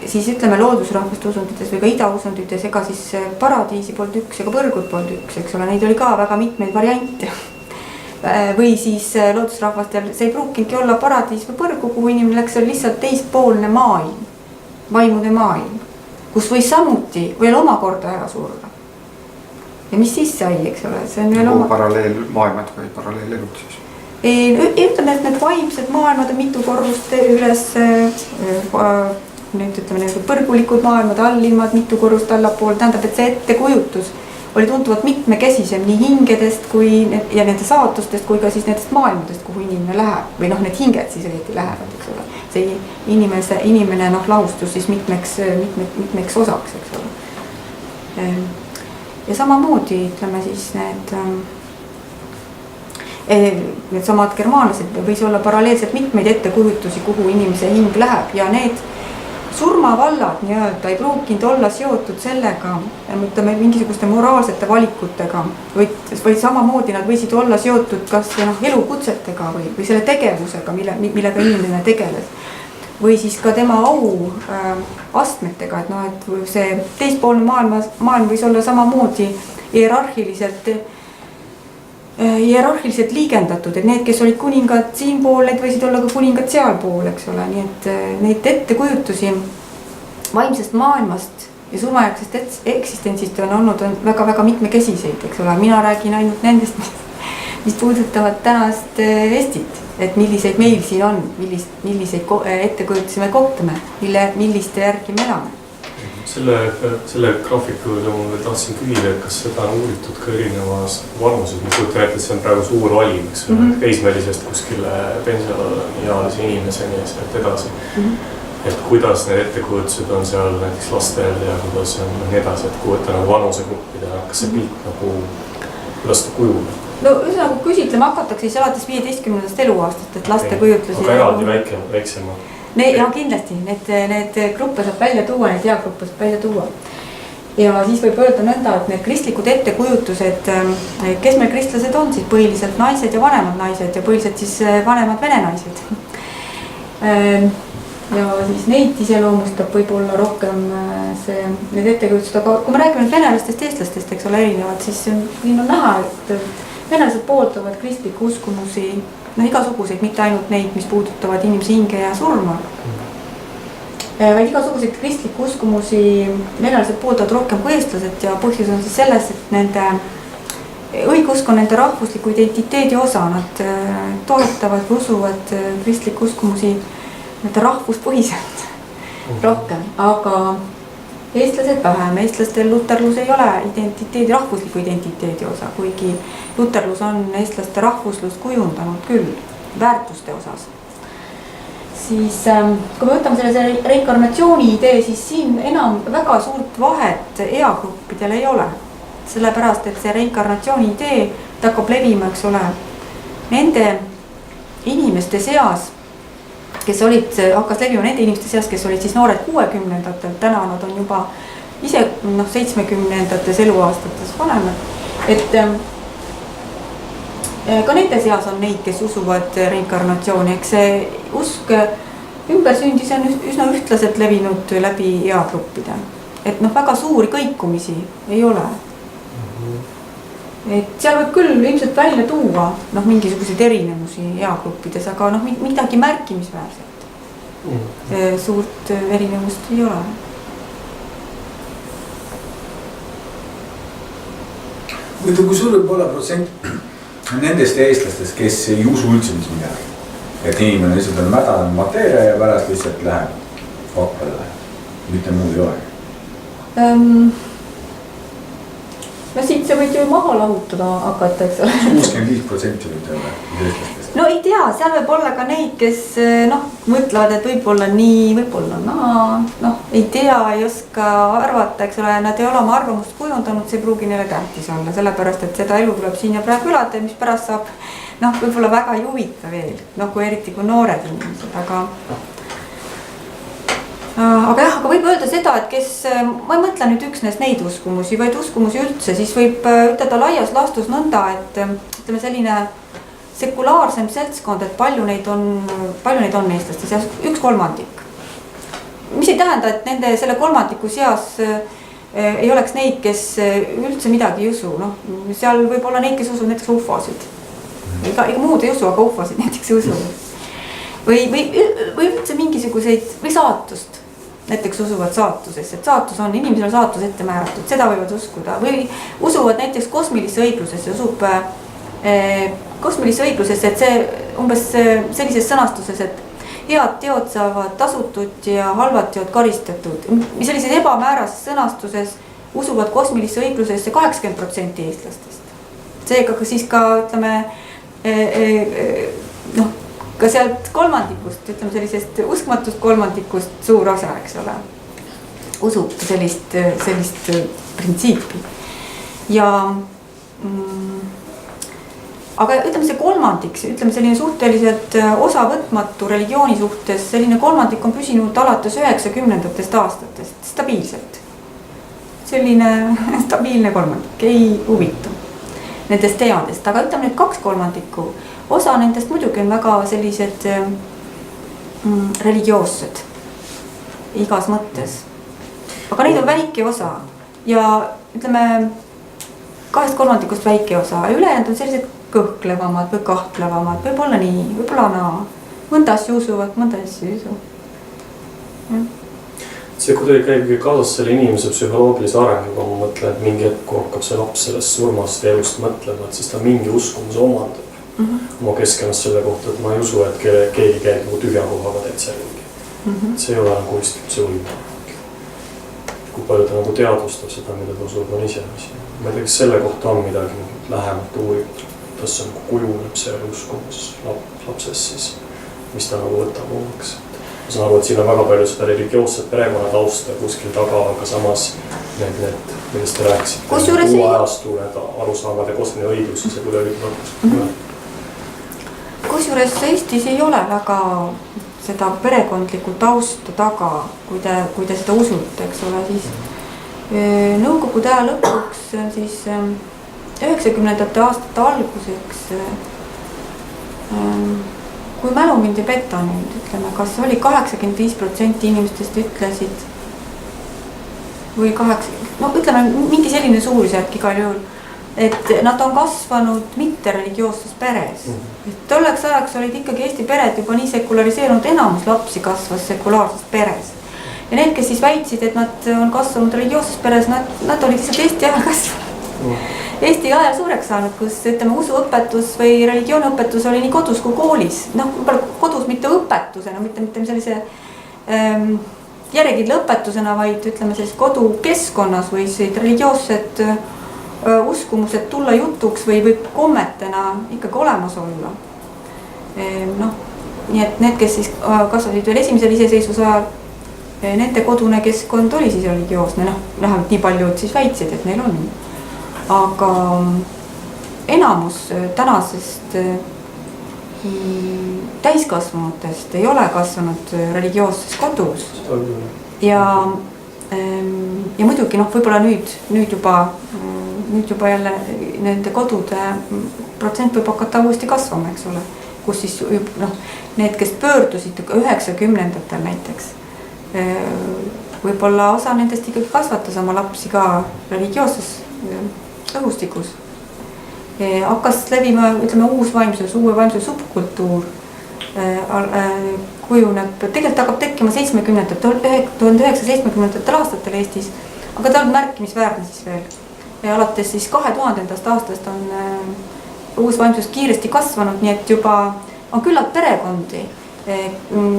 Siis ütleme loodusrahvaste usundites või ka idausundites, ega siis paradiisi polnud üks ega põrgud polnud üks, eks ole, neid oli ka väga mitmeid variante. Või siis loodusrahvastel see ei pruukingi olla paradiis või põrgu, kuhu inimene läks, see oli lihtsalt teistpoolne maailm, vaimude maailm, kus võis samuti veel omakorda ära surra. Ja mis siis sai, eks ole, see on veel paralleelmaailmad või paralleelelud siis? Ütleme, et need vaimsed maailmad on mitu korrust üles, nüüd ütleme need põrgulikud maailmad, allilmad mitu korrust allapool, tähendab, et see ettekujutus oli tuntuvalt mitmekesisem nii hingedest ja nende saatustest kui ka siis nendest maailmadest, kuhu inimene läheb või need hinged siis õieti lähevad, eks ole. See inimene lahustus siis mitmeks osaks, eks ole. Ja samamoodi ütleme siis need samad germaanlased võis olla paralleelselt mitmeid ettekujutusi, kuhu inimese hing läheb ja need surmavallad nii-öelda ei pruukinud olla seotud sellega, ütleme mingisuguste moraalsete valikutega või samamoodi nad võisid olla seotud kas elukutsetega või selle tegevusega, millega inimene tegeles. Või siis ka tema au astmetega, et see teispoolne maailm võis olla samamoodi hierarhiliselt liigendatud, et need, kes olid kuningad siin pool, need võisid olla ka kuningad seal pool, eks ole, nii et neid ettekujutusi vaimsest maailmast ja surmajärgsest eksistentsist on olnud väga-väga mitmekesiseid, eks ole, mina räägin ainult nendest, mis puudutavad tänast Eestit, et milliseid meil siin on, milliseid ettekujutusi me kohtame, milliste järgi me elame. Selle graafiku ma tahtsin küsida, et kas seda on uuritud ka erinevas vanuses, ma kujutan ette, et see on praegu suur valim, eks teismelisest kuskile pensioniealise inimeseni ja sealt edasi. Et kuidas need ettekujutused on seal näiteks lastel ja kuidas on nii edasi, et kujuta vanusegruppidena, kas see pilt kuidas ta kujub? No üsna küsitlema hakatakse siis alates 15. eluaastast, et laste kujutlusi. Aga eraldi väiksema? Ja kindlasti, need gruppe saab välja tuua, need eagruppe saab välja tuua. Ja siis võib öelda nõnda, et need kristlikud ettekujutused, kes meil kristlased on, siis põhiliselt naised ja vanemad naised ja põhiliselt siis vanemad vene naised. Ja siis neid iseloomustab võib-olla rohkem need ettekujutused, aga kui me räägime venelastest, eestlastest, eks ole, erinevad, siis siin on näha, et venelased pooldavad kristliku uskumusi igasuguseid, mitte ainult neid, mis puudutavad inimese hinge ja surma, vaid igasuguseid kristliku uskumusi venelased pooldavad rohkem kui eestlased ja põhjus on siis selles, et nende õigusk on nende rahvusliku identiteedi osa, nad toetavad või usuvad kristliku uskumusi rahvuspõhiselt rohkem, aga eestlased vähem, eestlastel luterlus ei ole rahvusliku identiteedi osa, kuigi luterlus on eestlaste rahvuslust kujundanud küll väärtuste osas. Siis kui me võtame selle reinkarnatsiooni idee, siis siin enam väga suurt vahet eagruppidel ei ole. Sellepärast, et see reinkarnatsiooni idee hakkab levima, eks ole, nende inimeste seas, hakkas levima nende inimeste seas, kes olid siis noored 60-ndatel, täna nad on juba ise 70-ndates eluaastates vanemad. Et ka nende seas on neid, kes usuvad reinkarnatsiooni, eks see usk ümbersündis on üsna ühtlaselt levinud läbi eagruppide. Et noh, väga suuri kõikumisi ei ole. Et seal võib küll ilmselt välja tuua noh, mingisuguseid erinevusi eagruppides, aga noh, midagi märkimisväärselt. Suurt erinevust ei ole. Mõtle, kui suur võib olla protsent nendest eestlastest, kes ei usu üldse mis midagi. Et inimene lihtsalt on mädane mateeria ja pärast lihtsalt läheb faktorile. Mitte muud ei ole. No siit sa võid ju maha lahutada hakata, eks ole. 65% võib olla eestlastest. No ei tea, seal võib olla ka neid, kes noh, mõtlevad, et võib-olla nii, võib-olla naa. Noh, ei tea, ei oska arvata, eks ole, nad ei ole oma arvamust kujundanud, see ei pruugi neile tähtis olla. Sellepärast, et seda elu tuleb siin ja praegu elada ja mis pärast saab noh, võib-olla väga ei huvita veel. Noh, kui eriti kui noored inimesed, aga jah, aga võib öelda seda, et kes, ma ei mõtle nüüd üksnes neid uskumusi, vaid uskumusi üldse, siis võib ütelda laias laastus nõnda, et ütleme selline sekulaarsem seltskond, et palju neid on eestlaste seas, 1/3. Mis ei tähenda, et nende selle kolmandiku seas ei oleks neid, kes üldse midagi ei usu, noh, seal võib olla neid, kes usuvad näiteks ufosid. Ega muud ei usu, aga ufosid näiteks ei usu. Või üldse mingisuguseid, või saatust. Näiteks usuvad saatusesse, et saatus on, inimesel on saatus ette määratud, seda võivad uskuda. Või usuvad näiteks kosmilisse õiglusesse, usub kosmilisse õiglusesse, et see umbes sellises sõnastuses, et head teod saavad tasutud ja halvad teod karistatud. Sellises ebamäärases sõnastuses usuvad kosmilisse õiglusesse 80% eestlastest. Seega siis ka ütleme noh, ka sealt kolmandikust, ütleme sellisest uskmatust kolmandikust suur osa, eks ole, usub sellist printsiipi. Ja aga ütleme see kolmandik, ütleme selline suhteliselt osavõtmatu religiooni suhtes, selline kolmandik on püsinud alates 90. aastatest stabiilselt. Selline stabiilne kolmandik, ei huvitu nendest teemadest, aga ütleme nüüd 2/3. Osa nendest muidugi on väga sellised religioossed igas mõttes. Aga neid on väike osa ja ütleme 2/3 väike osa. Ülejäänud on sellised kõhklevamad või kahtlevamad, võib-olla nii, võib-olla naa. Mõnda asju usuvad, mõnda asju ei usu. See kuidagi käibki kaasas selle inimese psühholoogilise arenguga, ma mõtlen, et mingi hetk, kui hakkab see laps sellest surmast ja elust mõtlema, et siis ta mingi uskumus omandab oma keskkonnast selle kohta, et ma ei usu, et keegi käib nagu tühja kohaga täitsa ringi. See ei ole nagu üldse võimalik. Kui palju ta nagu teadvustab seda, mida ta usub, on ise asi. Ma ei tea, kas selle kohta on midagi lähemalt uuritud, kuidas see nagu kujuneb see uskumus lapses siis, mis ta nagu võtab omaks. Ma saan aru, et siin on väga palju seda religioosset perekonna tausta kuskil taga, aga samas need, millest te rääkisite, uue ajastu need arusaamad ja kosmiline õigus, see kuidagi Kusjuures Eestis ei ole väga seda perekondlikku tausta taga, kui te seda usute, eks ole, siis Nõukogude aja lõpuks, siis 90. aastate alguseks, kui mälu mind ei peta nüüd, ütleme, kas oli 85% inimestest ütlesid või 8, no ütleme mingi selline suurusjärk igal juhul, et nad on kasvanud mitte religioosses peres. Et tolleks ajaks olid ikkagi Eesti pered juba nii sekulariseerunud, enamus lapsi kasvas sekulaarses peres. Ja need, kes siis väitsid, et nad on kasvanud religioosses peres, nad olid lihtsalt Eesti ajal kasvanud. Eesti ajal suureks saanud, kus ütleme usuõpetus või religiooniõpetus oli nii kodus kui koolis. Noh, kodus mitte õpetusena, mitte sellise järjekindla õpetusena, vaid ütleme sellise kodukeskkonnas või religioossed uskumused tulla jutuks või kommetena ikkagi olemas olla. Noh, nii et need, kes siis kasvasid veel esimesel iseseisvuse ajal, nende kodune keskkond oli siis religioosne, noh, vähemalt nii paljud siis väitsid, et neil on. Aga enamus tänasest täiskasvanutest ei ole kasvanud religioosses kodus. Ja muidugi noh, võib-olla nüüd juba jälle nende kodude protsent võib hakata uuesti kasvama, eks ole. Kus siis noh, need, kes pöördusid 90-ndatel näiteks, võib-olla osa nendest ikkagi kasvatas oma lapsi ka religioosses õhustikus. Hakkas levima, ütleme, uue vaimsuse subkultuur kujuneb, tegelikult hakkab tekkima 1970 aastatel Eestis, aga ta on märkimisväärne siis veel. Ja alates siis 2000. aastast on uus vaimsus kiiresti kasvanud, nii et juba on küllalt perekondi,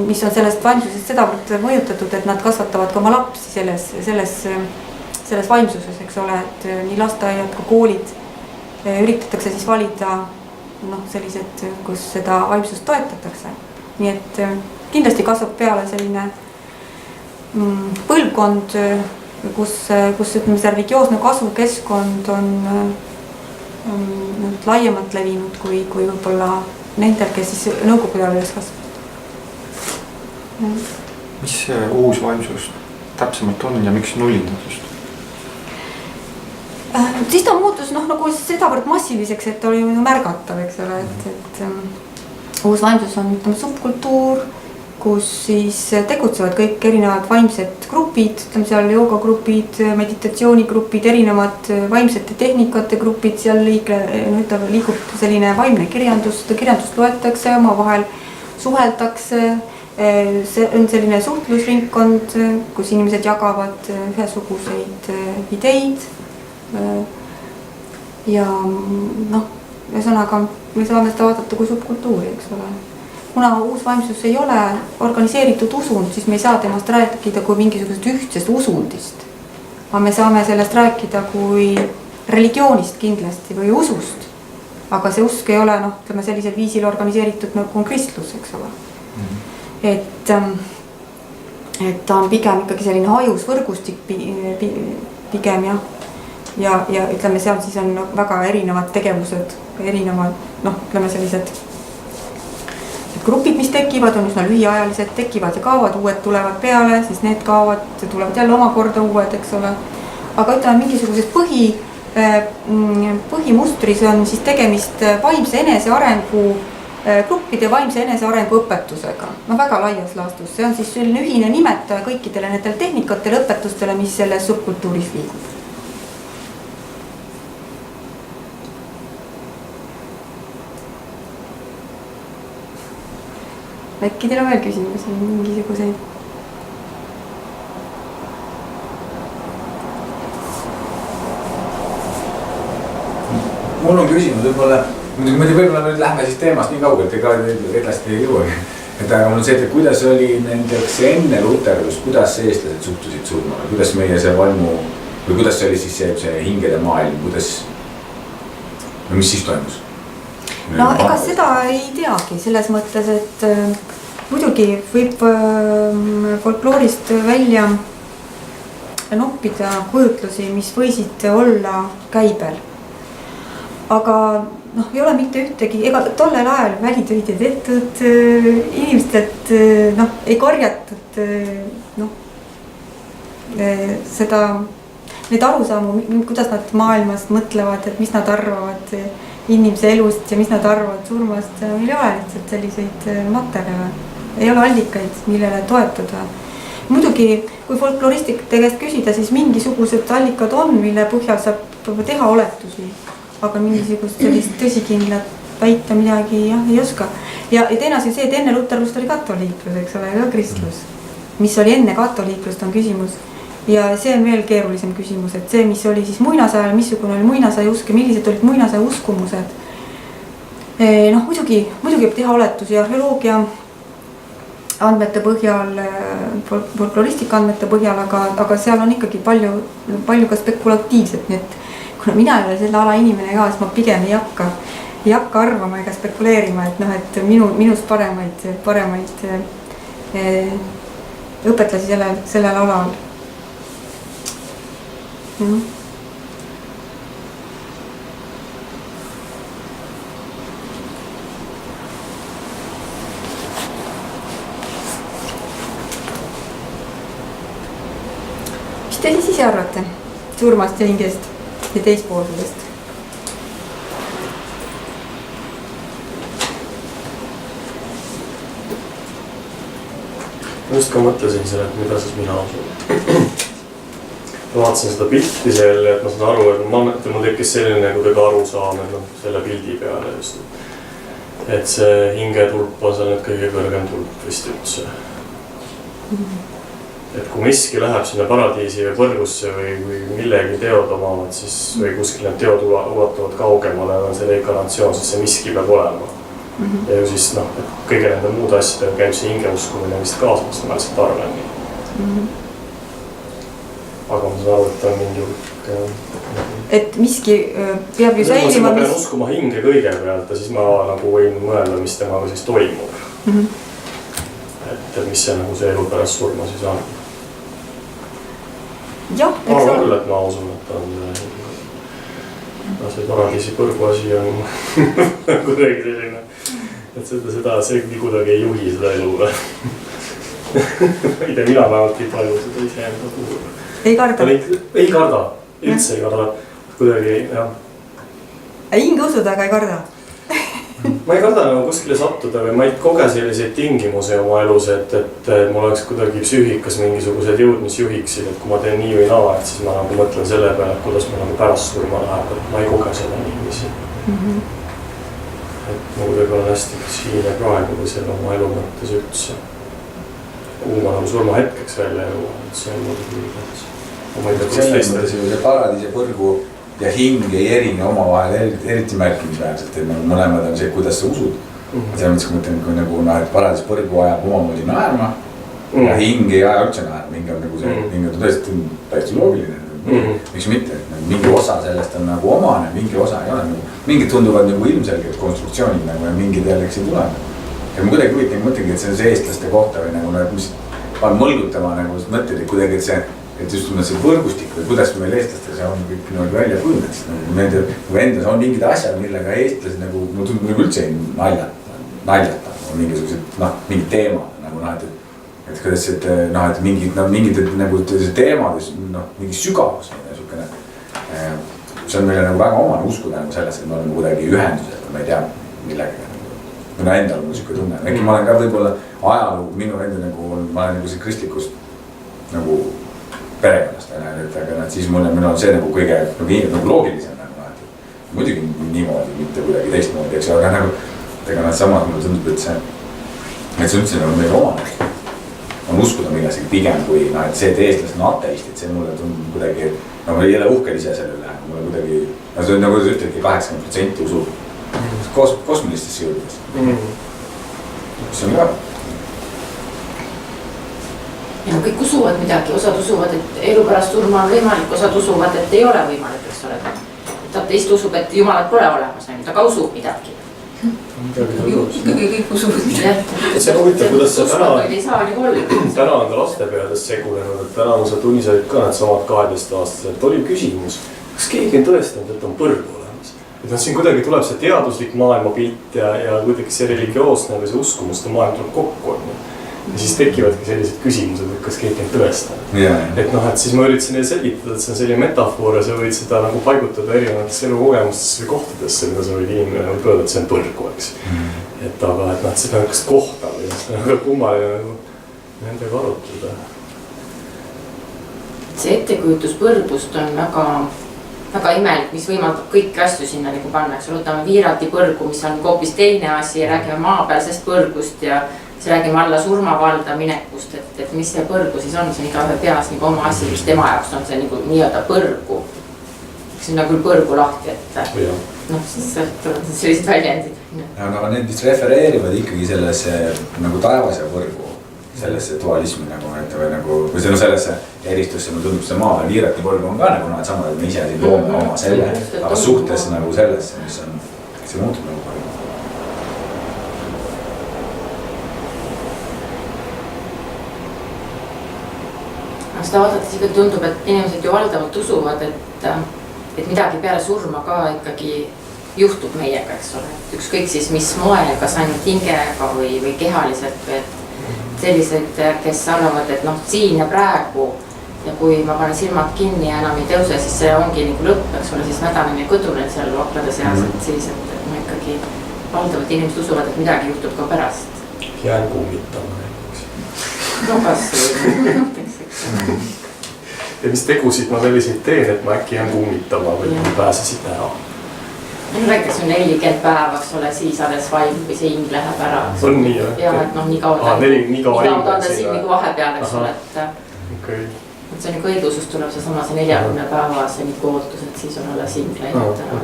mis on sellest vaimsusest sedavõrd mõjutatud, et nad kasvatavad ka oma lapsi selles vaimsuses, eks ole, et nii lasteaiad kui koolid üritatakse siis valida sellised, kus seda vaimsust toetatakse. Nii et kindlasti kasvab peale selline põlvkond, kus ütleme, see religioosne kasvukeskkond on laiemalt levinud kui võib-olla nendel, kes siis nõukogude ajal üles kasvavad. Mis see uus vaimsus täpsemalt on ja miks nullindatust? Siis ta muutus nagu sedavõrd massiliseks, et oli märgatav, eks ole, et uus vaimsus on subkultuur, kus siis tegutsevad kõik erinevad vaimsed grupid, ütleme seal joogagrupid, meditatsioonigrupid, erinevad vaimsete tehnikate grupid, seal liigub selline vaimne kirjandus, seda kirjandust loetakse, omavahel suheldakse, see on selline suhtlusringkond, kus inimesed jagavad ühesuguseid ideid ja ühesõnaga me saame seda vaadata kui subkultuuri, eks ole. Kuna uus vaimsus ei ole organiseeritud usund, siis me ei saa temast rääkida kui mingisugusest ühtsest usundist. Aga me saame sellest rääkida kui religioonist kindlasti või usust. Aga see usk ei ole ütleme sellisel viisil organiseeritud nagu on kristlus, eks ole. Et ta on pigem ikkagi selline hajus võrgustik pigem ja ütleme, seal siis on väga erinevad tegevused, erinevad, ütleme sellised grupid, mis tekivad, on üsna lühiajalised, tekivad ja kaovad, uued tulevad peale, siis need kaovad, tulevad jälle omakorda uued, eks ole. Aga ütleme, mingisuguses põhimustris on siis tegemist vaimse enesearengu gruppide vaimse enesearengu õpetusega. Väga laias laastus. See on siis selline ühine nimetaja kõikidele nendele tehnikatele, õpetustele, mis selles subkultuuris liigub. Äkki teil on veel küsimusi mingisuguseid? Mul on küsimus võib-olla, võib-olla me lähme siis teemast nii kaugelt, ega edlasti ei jõuagi. Aga mul on see, et kuidas oli nendeks enne luterlust, kuidas eestlased suhtusid surmale, kuidas meie see vaimu või kuidas see oli siis see hingede maailm, mis siis toimus? Ega seda ei teagi selles mõttes, et muidugi võib folkloorist välja noppida kujutlusi, mis võisid olla käibel. Aga ei ole mitte ühtegi, ega tollel ajal välitöid ei tehtud, inimestelt ei korjatud seda, neid arusaamu, kuidas nad maailmast mõtlevad, et mis nad arvavad inimese elust ja mis nad arvavad surmast. Meil ei ole lihtsalt selliseid materjale, ei ole allikaid, millele toetuda. Muidugi, kui folkloristite käest küsida, siis mingisugused allikad on, mille põhjal saab teha oletusi. Aga mingisugust sellist tõsikindlat väita midagi ei oska. Ja teine asi see, et enne luterlust oli katoliiklus, eks ole, ka kristlus. Mis oli enne katoliiklust on küsimus. Ja see on veel keerulisem küsimus, et see, mis oli siis muinasajal, missugune oli muinasaja usk ja millised olid muinasaja uskumused. Muidugi võib teha oletusi arheoloogia andmete põhjal, folkloristika andmete põhjal, aga seal on ikkagi palju ka spekulatiivset, nii et kuna mina ei ole selle ala inimene ka, siis ma pigem ei hakka arvama ega spekuleerima, et minust paremaid õpetlasi sellel alal. Mis te siis ise arvate surmast ja hingest ja teispoolsusest? ma just ka mõtlesin selle, et mida siis mina usun. Ma vaatasin seda pilti seal, et ma saan aru, et mul tekkis selline kuidagi arusaam, et noh, selle pildi peale just. Et see hingetulp on seal nüüd kõige kõrgem tulp vist üldse. Et kui miski läheb sinna paradiisi või põrgusse või millegi teod omavad, siis või kuskil need teod ulatuvad kaugemale, on see reinkarnatsioon, siis see miski peab olema. Ja ju siis noh, et kõige nende muude asjadega käib see hingeuskumine vist kaasmast, ma lihtsalt arvan nii. Aga ma saan aru, et ta on mingi hulk. Et miski peab ju säilima. Ma pean uskuma hinge kõigepealt ja siis ma nagu võin mõelda, mis temaga siis toimub. Et mis see nagu see elu pärast surma siis on. Jah, ma arvan küll, et ma usun, et ta on see paradiisi põrgu asi on kuidagi selline, et see kuidagi ei juhi seda elu. Ei tea, mina vähemalt ei taju seda iseenda puhul. Ei karda? Ei karda, üldse ei karda. Kuidagi, jah. Hinge usuda, aga ei karda? Ma ei karda nagu kuskile sattuda või ma ei koge selliseid tingimusi oma elus, et mul oleks kuidagi psüühikas mingisugused jõud, mis juhiksid, et kui ma teen nii või naa, et siis ma nagu mõtlen selle peale, et kuidas ma nagu pärast surma läheb, et ma ei koge seda niiviisi. Et ma kuidagi olen hästi siin ja praegu või selle oma elu mõttes üldse. Kuhu ma nagu surma hetkeks välja jõuan, et see on muidugi üldse. Selles mõttes ju see paradiisi põrgu ja hing ei erine oma vahel eriti märkimisväärselt, et nagu mõlemad on see, kuidas sa usud. Selles mõttes, kui mõtlen, kui nagu et paradiisi põrgu ajab omamoodi naerma ja hing ei aja üldse naerma, hing on nagu see, hing on tõesti täiesti loogiline. Miks mitte, et mingi osa sellest on nagu omane, mingi osa ei ole nagu, mingid tunduvad nagu ilmselgelt konstruktsioonid nagu ja mingid jälleks ei tule. Ja ma kuidagi huvitav mõtlengi, et see on see eestlaste kohta või nagu, mis on mõlgutama nagu mõtted, et kuidagi, et see, et just see võrgustik või kuidas meil eestlastes on kõik nagu välja kujuned, siis nagu nende endas on mingid asjad, millega eestlased nagu, ma tundub nagu üldse ei naljata, mingisugused, mingid teemad nagu et kuidas, et mingid nagu teemad, mingi sügavus, see on meile nagu väga omane uskuda nagu selles, et me oleme kuidagi ühendused, ma ei tea millega. Minu endal on siuke tunne, äkki ma olen ka võib-olla ajalugu, minu enda nagu, ma olen nagu see kristlikust nagu perekonnast, aga siis mul on see nagu kõige nagu loogilisem nagu, et muidugi niimoodi, mitte kuidagi teistmoodi, eks ole, aga nagu, ega nad samad mulle tundub, et see üldse nagu meile omane on uskuda millasegi pigem kui, et see, et eestlased on ateistid, see mulle tundub kuidagi, ma ei ole uhkel ise selle üle, mulle kuidagi, see on nagu sa ütledki 80% usub kosmilistesse jõududesse. See on ka. Ja kõik usuvad midagi, osad usuvad, et elu pärast surma on võimalik, osad usuvad, et ei ole võimalik, eks ole. Ateist usub, et jumalat pole olemas, ta ka usub midagi. Ikkagi kõik usuvad midagi. See on huvitav, kuidas see täna on ka lastepeades segunenud, et täna on sa tunnisaid ka need samad 12-aastased, et oli küsimus, kas keegi on tõestanud, et on põrgu olemas. Et siin kuidagi tuleb see teaduslik maailmapilt ja kuidagi see religioosne või see uskumuste maailm tuleb kokku. Ja siis tekivadki sellised küsimused, et kas keegi on tõestanud. Et siis ma üritasin neile selgitada, et see on selline metafoor ja sa võid seda nagu paigutada erinevatesse elukogemustesse või kohtadesse, mida sa võid inimene võib öelda, et see on põrgu, eks. Et aga, et seda on kas kohta või väga kummaline nagu nendega arutada. See ettekujutus põrgust on väga imelik, mis võimaldab kõiki asju sinna nagu panna. Võtame Viirati põrgu, mis on hoopis teine asi ja räägime maapealsest põrgust ja siis räägime alla surmavalda minekust, et mis see põrgu siis on, see on igaühe peas nagu oma asi, mis tema jaoks on see nagu nii-öelda põrgu. See on nagu põrgu lahti, et siis tulevad sellised väljendid. Aga need vist refereerivad ikkagi sellesse nagu taevas ja põrgu, sellesse dualismi või sellesse eristusse, mulle tundub see maa peal Viirati põrgu on ka nagu nad samad, et me ise siin loome oma selle, aga suhtes nagu sellesse, mis on, see muutub nagu põrgu. Seda vaadates ikkagi tundub, et inimesed ju valdavalt usuvad, et midagi peale surma ka ikkagi juhtub meiega, eks ole. Ükskõik siis mis moel, kas ainult hingega või kehaliselt, et sellised, kes arvavad, et siin ja praegu ja kui ma panen silmad kinni ja enam ei tõuse, siis see ongi nagu lõpp, eks ole, siis mädanen ja kõdunen seal vaklade seas, et siis, et ma ikkagi valdavalt inimesed usuvad, et midagi juhtub ka pärast. Jään kummitama näiteks. no kas või. Ja mis tegusid ma selliseid teen, et ma äkki jään kummitama või pääsesid ära? Näiteks on 40 päeva, eks ole, siis alles vaim või see hing läheb ära. On nii, jah? Ja, et noh, nii kaua ta on siin nagu vahepeal, eks ole, et see on nagu õigusust tuleb seesama see 40 päeva see nagu ootus, et siis on alles hing läinud ära.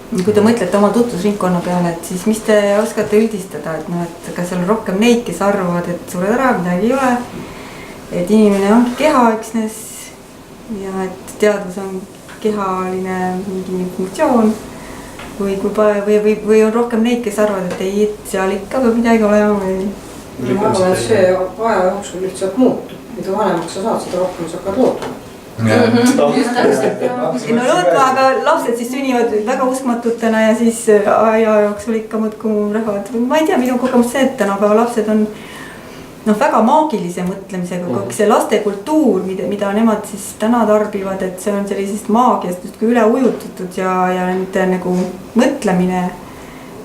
Kui te mõtlete oma tutvusringkonna peale, et siis mis te oskate üldistada, et noh, et kas seal on rohkem neid, kes arvavad, et sured ära, midagi ei ole, et inimene ongi keha üksnes ja et teadvus on kehaline mingi funktsioon või on rohkem neid, kes arvavad, et ei, et seal ikka peab midagi olema või? Ma arvan, et see aja jooksul lihtsalt muutub, mida vanemaks sa saad, seda rohkem sa hakkad lootma. No lootma, aga lapsed siis sünnivad väga uskmatutena ja siis aja jooksul ikka muudkui lähevad, ma ei tea, minu kogemus see, et tänapäeva lapsed on väga maagilise mõtlemisega, kõik see lastekultuur, mida nemad siis täna tarbivad, et see on sellisest maagiast justkui üle ujutatud ja nende nagu mõtlemine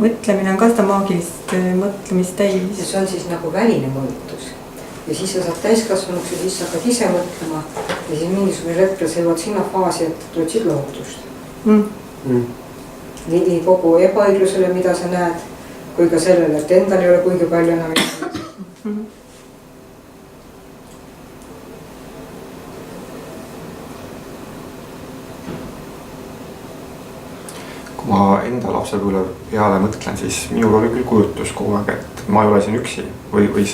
on ka seda maagilist mõtlemist täis. See on siis nagu väline mõjutus ja siis sa saad täiskasvanuks ja siis sa hakkad ise mõtlema ja siis mingisugune hetkel sa jõuad sinna faasi, et sa otsid lohutust. Nii kogu ebaõiglusele, mida sa näed, kui ka sellele, et endal ei ole kuigi palju enam Kui ma enda lapsepõlve peale mõtlen, siis minul oli küll kujutus kogu aeg, et ma ei ole siin üksi või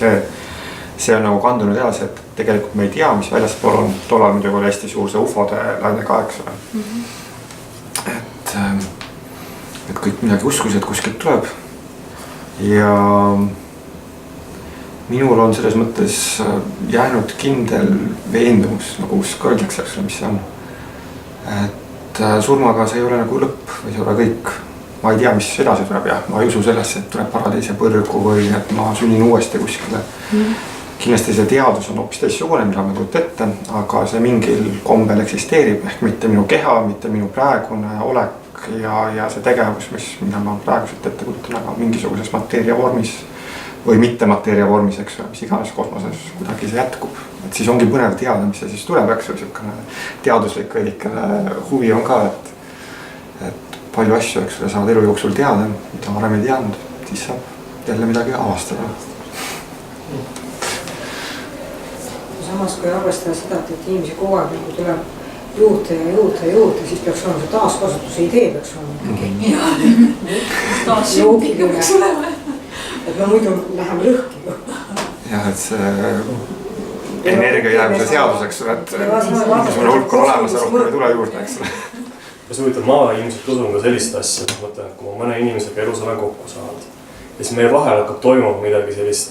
see on nagu kandunud edasi, et tegelikult me ei tea, mis väljaspool on. Tollal muidugi oli hästi suur see ufode laine ka, eks ole. Et kõik midagi uskus, et kuskilt tuleb. Ja minul on selles mõttes jäänud kindel veendumus, nagu usk öeldakse, mis see on. Et surmaga see ei ole nagu lõpp või see ei ole kõik. Ma ei tea, mis edasi tuleb ja ma ei usu sellesse, et tuleb paradiise põrgu või et ma sünnin uuesti kuskile. Kindlasti see teadus on hoopis teistsugune, mida ma kujutan ette, aga see mingil kombel eksisteerib ehk mitte minu keha, mitte minu praegune olek ja see tegevus, mida ma praeguselt ette kujutan, aga mingisuguses mateeria vormis või mitte mateeria vormis, eks ole, mis iganes kosmoses kuidagi see jätkub. Et siis ongi põnev teada, mis see siis tuleb, eks ole, selline teaduslik veidikene huvi on ka, et palju asju, eks ole, saavad elu jooksul teada, mida varem ei teadnud, siis saab jälle midagi avastada. Samas kui arvestada seda, et inimesi kogu aeg nagu tuleb juurde, siis peaks olema see taaskasutuse idee peaks olema. Taas sündingu peaks olema. Et me muidu läheme lõhki. Jah, et see energia jääb see seaduseks, et mingisugune hulk on olemas ja rohkem ei tule juurde, eks ole. Ja see huvitav, ma ilmselt usun ka sellist asja, et mõtlen, et kui ma mõne inimesega elus olen kokku saanud ja siis meie vahel hakkab toimuma midagi sellist,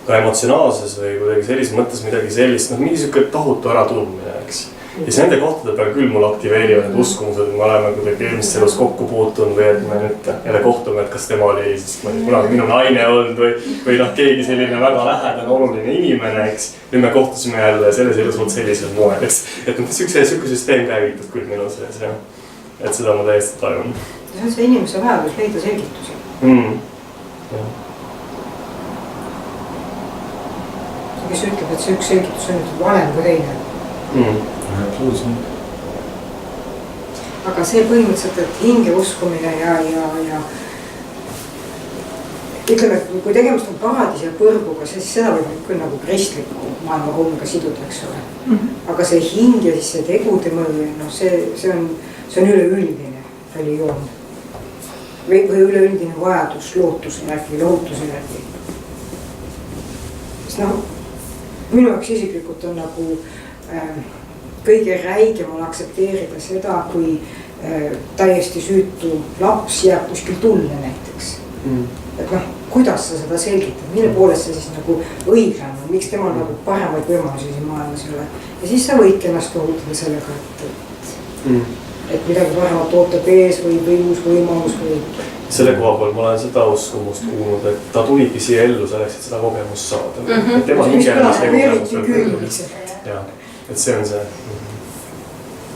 ka emotsionaalses või kuidagi sellises mõttes midagi sellist, mingi siuke tohutu äratundmine, eks. Ja siis nende kohtade peal küll mul aktiveerivad need uskumused, et me oleme kuidagi eelmist elus kokku puutunud või et me nüüd jälle kohtume, et kas tema oli siis kunagi minu naine olnud või keegi selline väga lähedane, oluline inimene, eks. Nüüd me kohtusime jälle selles elus olnud sellisel moel, eks. Et siuke süsteem käivitud küll minu sees, jah. Et seda ma täiesti tajun. See on see inimese vajadus leida selgitusi. Kes ütleb, et see üks selgitus on nüüd vanem kui teine. Aga see põhimõtteliselt, et hinge uskumine ja ütleme, kui tegemist on paradiisi ja põrguga, siis seda võib küll nagu kristliku maailma ruumiga siduda, eks ole. Aga see hing ja siis see tegude mõju, see on üleüldine religioon. Või üleüldine vajadus lootuse järgi, lohutuse järgi. Minu jaoks isiklikult on nagu kõige räigem on aktsepteerida seda, kui täiesti süütu laps jääb kuskil tulle näiteks. Et kuidas sa seda selgitad, mille poolest see siis nagu õiglane on, miks temal nagu paremaid võimalusi siin maailmas ei ole. Ja siis sa võidki ennast lohutada sellega, et midagi paremat ootab ees või uus võimalus või... Selle koha peal ma olen seda uskumust kuulnud, et ta tuligi siia ellu selleks, et seda kogemust saada. Et tema hingeline see kogemus. Ja, et see on see.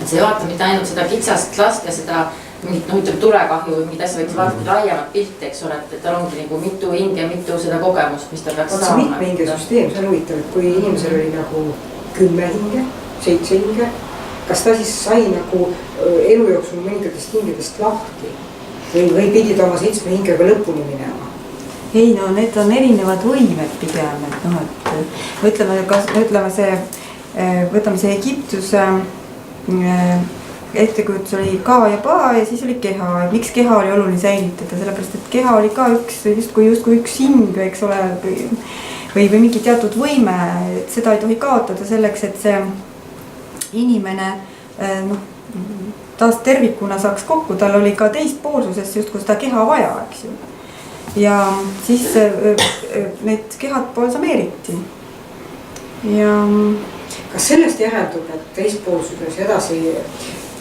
See ei vaata mitte ainult seda kitsast last ja seda mingit ütleme tulekahju või mingit asja, võiks vaadata laiemat pilti, eks ole, et tal ongi nagu mitu hinge, mitu seda kogemust, mis ta peaks see saama. mitme hinge süsteem, see on huvitav, et kui inimesel oli nagu 10 hinge, 7 hinge, kas ta siis sai nagu elu jooksul mõningatest hingedest lahti või pidi ta oma 7 hingega lõpuni minema? Ei no need on erinevad võimed pigem, et noh, et võtame see Egiptuse ettekujutus oli ka ja pa ja siis oli keha. Miks keha oli oluline säilitada, sellepärast et keha oli ka justkui üks hing, eks ole, või mingi teatud võime, et seda ei tohi kaotada selleks, et see inimene taas tervikuna saaks kokku, tal oli ka teistpoolsusest justkui seda keha vaja, eks ju. Ja siis need kehad balsameeriti. Ja kas sellest järeldub, et teistpoolsuses edasi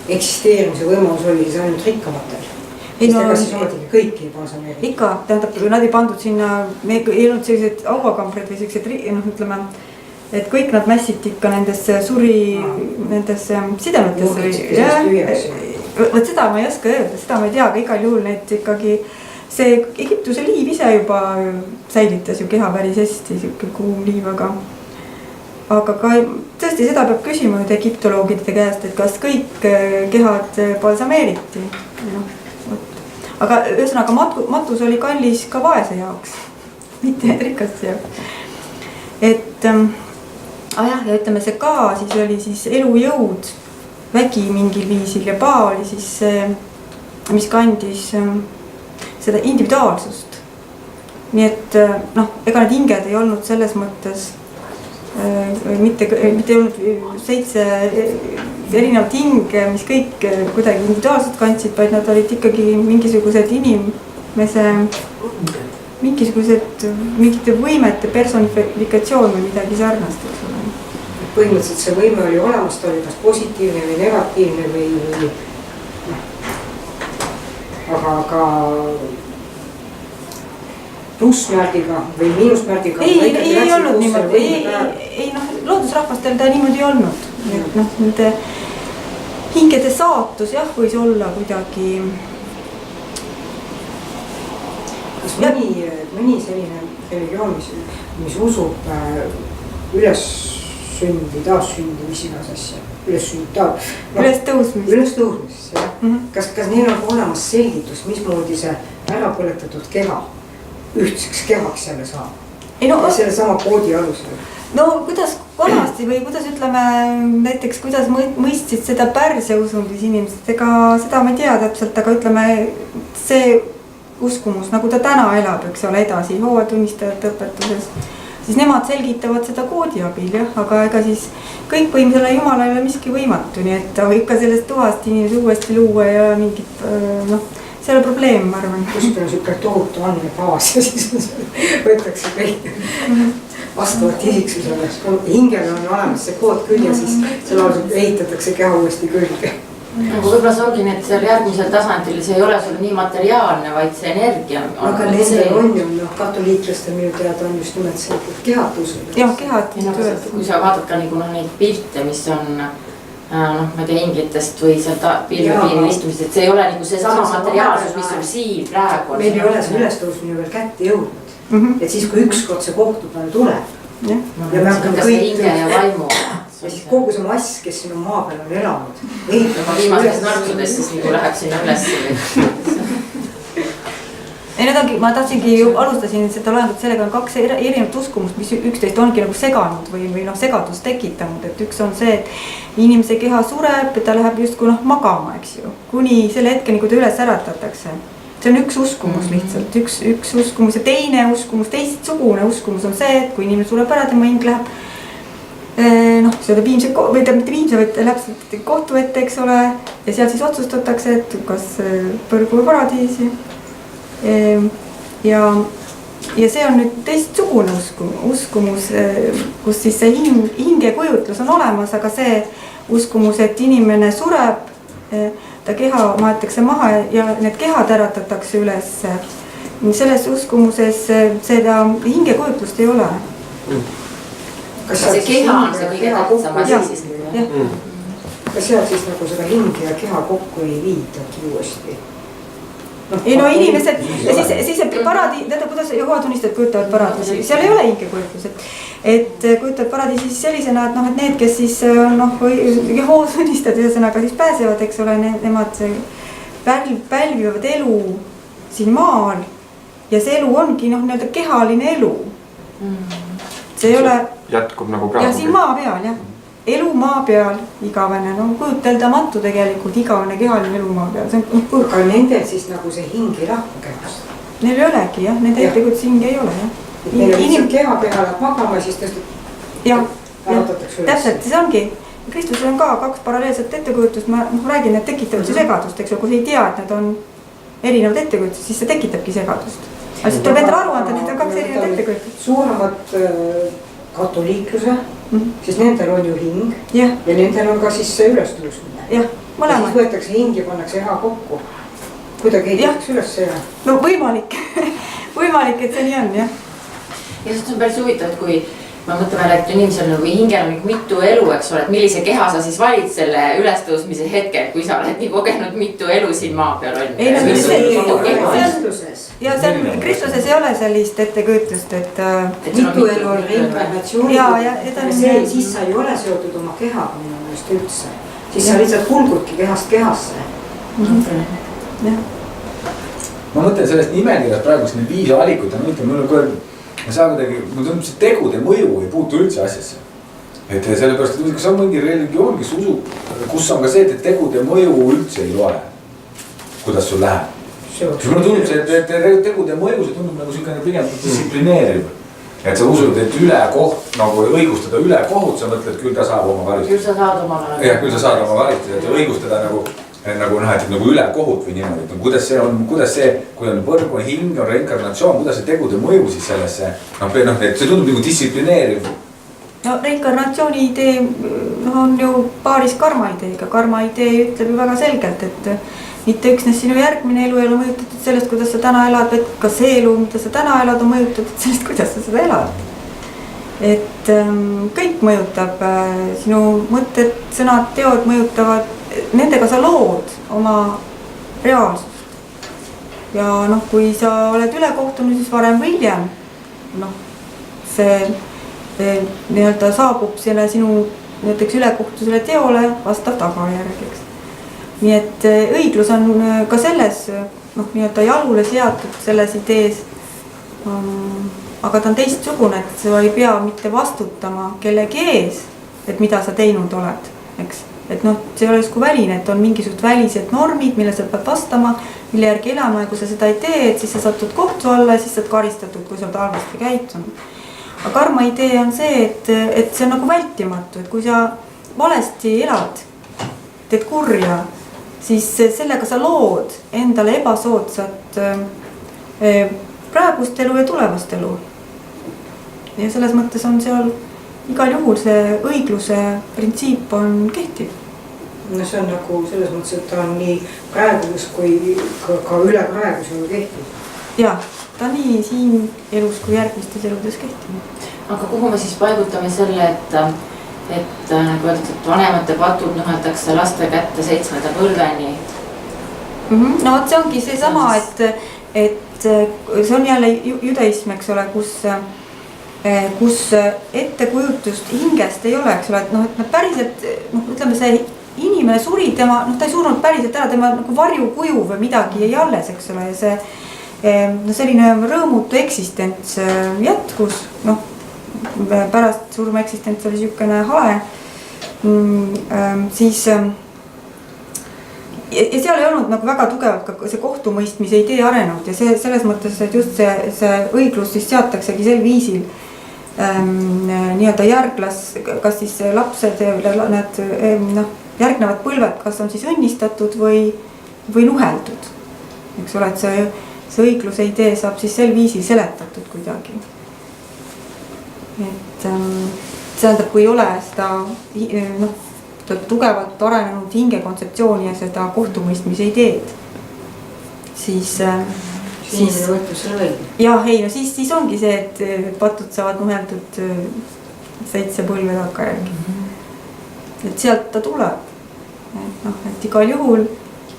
eksisteerimise võimalus oli siis ainult rikkamatel? Kas siis ometigi kõik ei balsameeriti? Ikka, tähendab, nad ei pandud sinna, me ei olnud sellised auakambrid või sellised, ütleme, et kõik nad mässiti ikka nendesse nendesse sidemetesse. Võt seda ma ei oska öelda, seda ma ei tea, aga igal juhul need ikkagi see Egiptuse liiv ise juba säilitas ju keha päris hästi, siuke kuum liiv, aga ka tõesti seda peab küsima nüüd egiptoloogide käest, et kas kõik kehad balsameeriti. Aga ühesõnaga matus oli kallis ka vaese jaoks, mitte rikaste jaoks. Et ja ütleme see ka siis oli siis elujõud, vägi mingil viisil ja pa oli siis see, mis kandis seda individuaalsust. Nii et ega need hinged ei olnud selles mõttes mitte ei olnud 7 erinevat hinge, mis kõik kuidagi individuaalselt kandsid, vaid nad olid ikkagi mingisugused inimese mingite võimete personifikatsioon või midagi sarnast. Põhimõtteliselt see võime oli olemas, ta oli kas positiivne või negatiivne või aga plussmärgiga või miinusmärgiga. Ei olnud niimoodi, ei loodusrahvastel ta niimoodi ei olnud. Nende hingede saatus jah, võis olla kuidagi. Kas mõni selline religioon, mis usub ülessündi, taassündi, mis igas asja, ülestõusmist, kas neil on olemas selgitus, mismoodi see ära põletatud keha ühtseks kehaks jälle saab? Ja selle sama koodi alusel. No kuidas vanasti või kuidas ütleme näiteks, kuidas mõistsid seda Pärsia usundis inimesed, ega seda ma ei tea täpselt, aga ütleme see uskumus, nagu ta täna elab, eks ole, edasi hooatunnistajate õpetuses, siis nemad selgitavad seda koodi abil, jah, aga ega siis kõik võim selle Jumala ei ole miski võimatu, nii et ta võib ka sellest tuhast inimesi uuesti luua ja mingit, see ei ole probleem, ma arvan. Kuskil on siuke tohutu andmebaas ja siis võetakse kõik vastavalt isiksusele. Hingel on olemas see kood küll ja siis selle alusel ehitatakse keha uuesti külge. Võib-olla see ongi, et seal järgmisel tasandil see ei ole sul nii materiaalne, vaid see energia. Aga nendel on ju, katoliiklastel minu teada on just nimelt see kehad usud. Jah, kehad. Kui sa vaatad ka neid pilte, mis on ma ei tea inglitest või seal pilvepiiril istumist, et see ei ole nagu see sama materiaalsus, mis on siin praegu. Meil ei ole see ülestõusmine veel kätte jõudnud. Et siis, kui ükskord see kohtu peale tuleb ja me hakkame kõik ja siis kogu see mass, kes siin on maa peal on elanud. Viimastes nartsudest siis nagu läheb sinna üles. Ma tahtsingi alustasin seda loengut, sellega on 2 erinevat uskumust, mis üksteist ongi nagu seganud või segadust tekitanud, et üks on see, et inimese keha sureb ja ta läheb justkui magama, eks ju, kuni selle hetkeni, kui ta üles äratatakse. See on üks uskumus lihtsalt, üks uskumus ja teine uskumus, teistsugune uskumus on see, et kui inimene sureb ära, tema hing läheb seda viimse, või ta mitte viimse, vaid läheb kohtu ette, eks ole, ja seal siis otsustatakse, et kas põrgu või paradiisi. Ja see on nüüd teistsugune uskumus, kus siis see hingekujutlus on olemas, aga see uskumus, et inimene sureb, ta keha maetakse maha ja need kehad äratatakse üles. Selles uskumuses seda hingekujutlust ei ole. Kas see keha on see kõige tähtsam asi siis? kas seal siis nagu seda hinge ja keha kokku ei viidagi uuesti? ei no inimesed, siis tähendab, kuidas Jehoova tunnistajad kujutavad paradiisi, seal ei ole hingekujutlus, et kujutavad paradiisi siis sellisena, et noh, et need, kes siis noh, Jehoova tunnistajad ühesõnaga siis pääsevad, eks ole, nemad pälvivad elu siin maal ja see elu ongi noh, nii-öelda kehaline elu. See ei ole. Jätkub nagu praegu. Ja siin maa peal, jah. Elu maa peal igavene, no kujuteldamatu tegelikult igavene kehaline elu maa peal. Aga nendel siis nagu see hing ei lahku kehast? Neil ei olegi, jah, nende tegelikult see hing ei ole, jah. Neil on lihtsalt keha peal läheb magama, siis tõstab arutatakse üles. Täpselt, see ongi. Kristusel on ka 2 paralleelset ettekujutust, ma räägin, et tekitavad see segadust, eks ju, kui sa ei tea, et need on erinevad ettekujutust, siis see tekitabki segadust. Aga siis tuleb endale aru anda, et need on 2 erinevat ettekujutust. Suuremad katoliikluse, siis nendel on ju hing ja nendel on ka siis see ülestõusmine. Jah, mõlemad. Ja siis võetakse hing ja pannakse keha kokku. Kuidagi heitakse üles see. No võimalik, et see nii on, jah. Ja see on päris huvitav, et kui ma mõtlen välja, et inimesel nagu hingel on mitu elu, eks ole, et millise keha sa siis valid selle ülestõusmise hetkel, kui sa oled nii kogenud mitu elu siin maa peal on. Ei, Kristuses. Ja Kristuses ei ole sellist ettekujutust, et mitu elu on reinkarnatsioon. Ja siis sa ei ole seotud oma kehaga minu meelest üldse. Siis sa lihtsalt kulgudki kehast kehasse. Ma mõtlen sellest nimekirjast praegu, need 5 valikut on ütleme, mul on ma saan kuidagi, mul tundub see tegude mõju ei puutu üldse asjasse. Et sellepärast, et kas on mingi religioon, kes usub, kus on ka see, et tegude mõju üldse ei loe. Kuidas sul läheb? Mulle tundub see, et tegude mõju, see tundub nagu siukene pigem distsiplineeriv. Et sa usud, et ülekoht, nagu õigustada ülekohut, sa mõtled, küll ta saab oma karistust. Küll sa saad oma karistust. Jah, küll sa saad oma karistust, et õigustada nagu ülekohut või niimoodi, et kuidas see, kui on põrgu, hing, on reinkarnatsioon, kuidas see tegude mõju siis sellesse, see tundub nagu distsiplineeriv. No reinkarnatsiooni idee on ju paaris karma ideega, karma idee ütleb ju väga selgelt, et mitte üksnes sinu järgmine elu ei ole mõjutatud sellest, kuidas sa täna elad, et ka see elu, mida sa täna elad, on mõjutatud sellest, kuidas sa seda elad. Et kõik mõjutab, sinu mõtted, sõnad, teod mõjutavad, nendega sa lood oma reaalsust. Ja noh, kui sa oled ülekohtunud, siis varem või hiljem, noh, see nii-öelda saabub selle sinu näiteks ülekohtusele teole vastav tagajärg, eks. Nii et õiglus on ka selles, noh, nii-öelda jalule seatud selles idees, aga ta on teistsugune, et sa ei pea mitte vastutama kellegi ees, et mida sa teinud oled, eks. Et noh, see ei ole justkui väline, et on mingisugused välised normid, mille sa pead vastama, mille järgi elama ja kui sa seda ei tee, et siis sa satud kohtu alla ja siis saad karistatud, kui sa oled halvasti käitunud. Aga karma idee on see, et see on nagu vältimatu, et kui sa valesti elad, teed kurja, siis sellega sa lood endale ebasoodsat praegust elu ja tulevast elu. Ja selles mõttes on seal igal juhul see õigluse printsiip on kehtiv. No see on nagu selles mõttes, et ta on nii praegus kui ka üle praegus on kehtiv. Jaa, ta nii siin elus kui järgmistes eludes kehtiv. Aga kuhu me siis paigutame selle, et nagu öeldud, et vanemate patud nuheldakse laste kätte 7. põlveni? No see ongi see sama, et see on jälle judaism, eks ole, kus ettekujutust hingest ei ole, eks ole, et noh, et päriselt, noh, ütleme see inimene suri, tema, noh, ta ei surnud päriselt ära, tema nagu varjukuju või midagi jäi alles, eks ole, ja see selline rõõmutu eksistents jätkus, noh, pärast surma eksistents oli siukene hale, siis ja seal ei olnud nagu väga tugevalt ka see kohtumõistmise idee arenenud ja see selles mõttes, et just see õiglus siis seataksegi sel viisil nii-öelda järglas, kas siis lapsed, need järgnevad põlved, kas on siis õnnistatud või nuheldud. Eks ole, et see õigluse idee saab siis sel viisil seletatud kuidagi. Et see tähendab, kui ei ole seda tugevalt arenenud hinge kontseptsiooni ja seda kohtumõistmise ideed, siis jah, ei, no siis ongi see, et patud saavad nuheldud 7 põlve takkajärgi. Et sealt ta tuleb. et noh, et igal juhul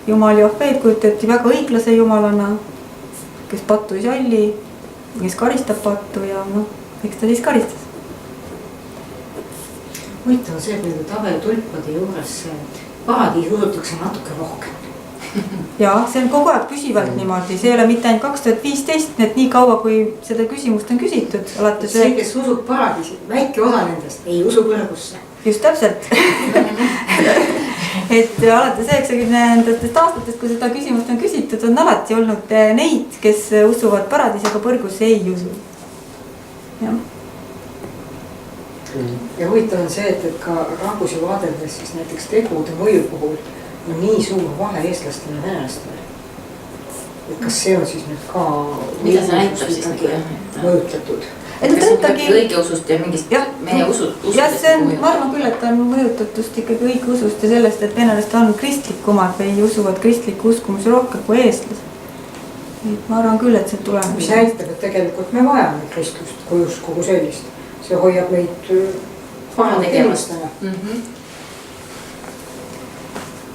Jumal Jahveed kujutati väga õiglase jumalana, kes pattu ei salli, kes karistab pattu ja noh, eks ta siis karistas. huvitav on see, et nende tabeltulpade juures paradiis usutakse natuke rohkem. Ja see on kogu aeg püsivalt niimoodi, see ei ole mitte ainult 2015, et nii kaua, kui seda küsimust on küsitud. See, kes usub paradiisi, väike osa nendest ei usu kõrgusse. Just täpselt. Et alates 90. aastatest, kui seda küsimust on küsitud, on alati olnud neid, kes usuvad paradiisi, aga põrgusse ei usu. Jah. Ja huvitav on see, et ka rahvusi vaadeldes siis näiteks tegude mõju puhul on nii suur vahe eestlastele ja venelastele. Et kas see on siis nüüd ka mida see näitab siis mõjutatud? Kas õigeusust ja mingist meie usust? Jah, see on, ma arvan küll, et on mõjutatust ikkagi õigeusust ja sellest, et venelased on kristlikumad või usuvad kristliku uskumusi rohkem kui eestlased. Ma arvan küll, et see tuleb. Mis näitab, et tegelikult me vajame kristlust kui uskugu sellist. See hoiab meid pahategevastena.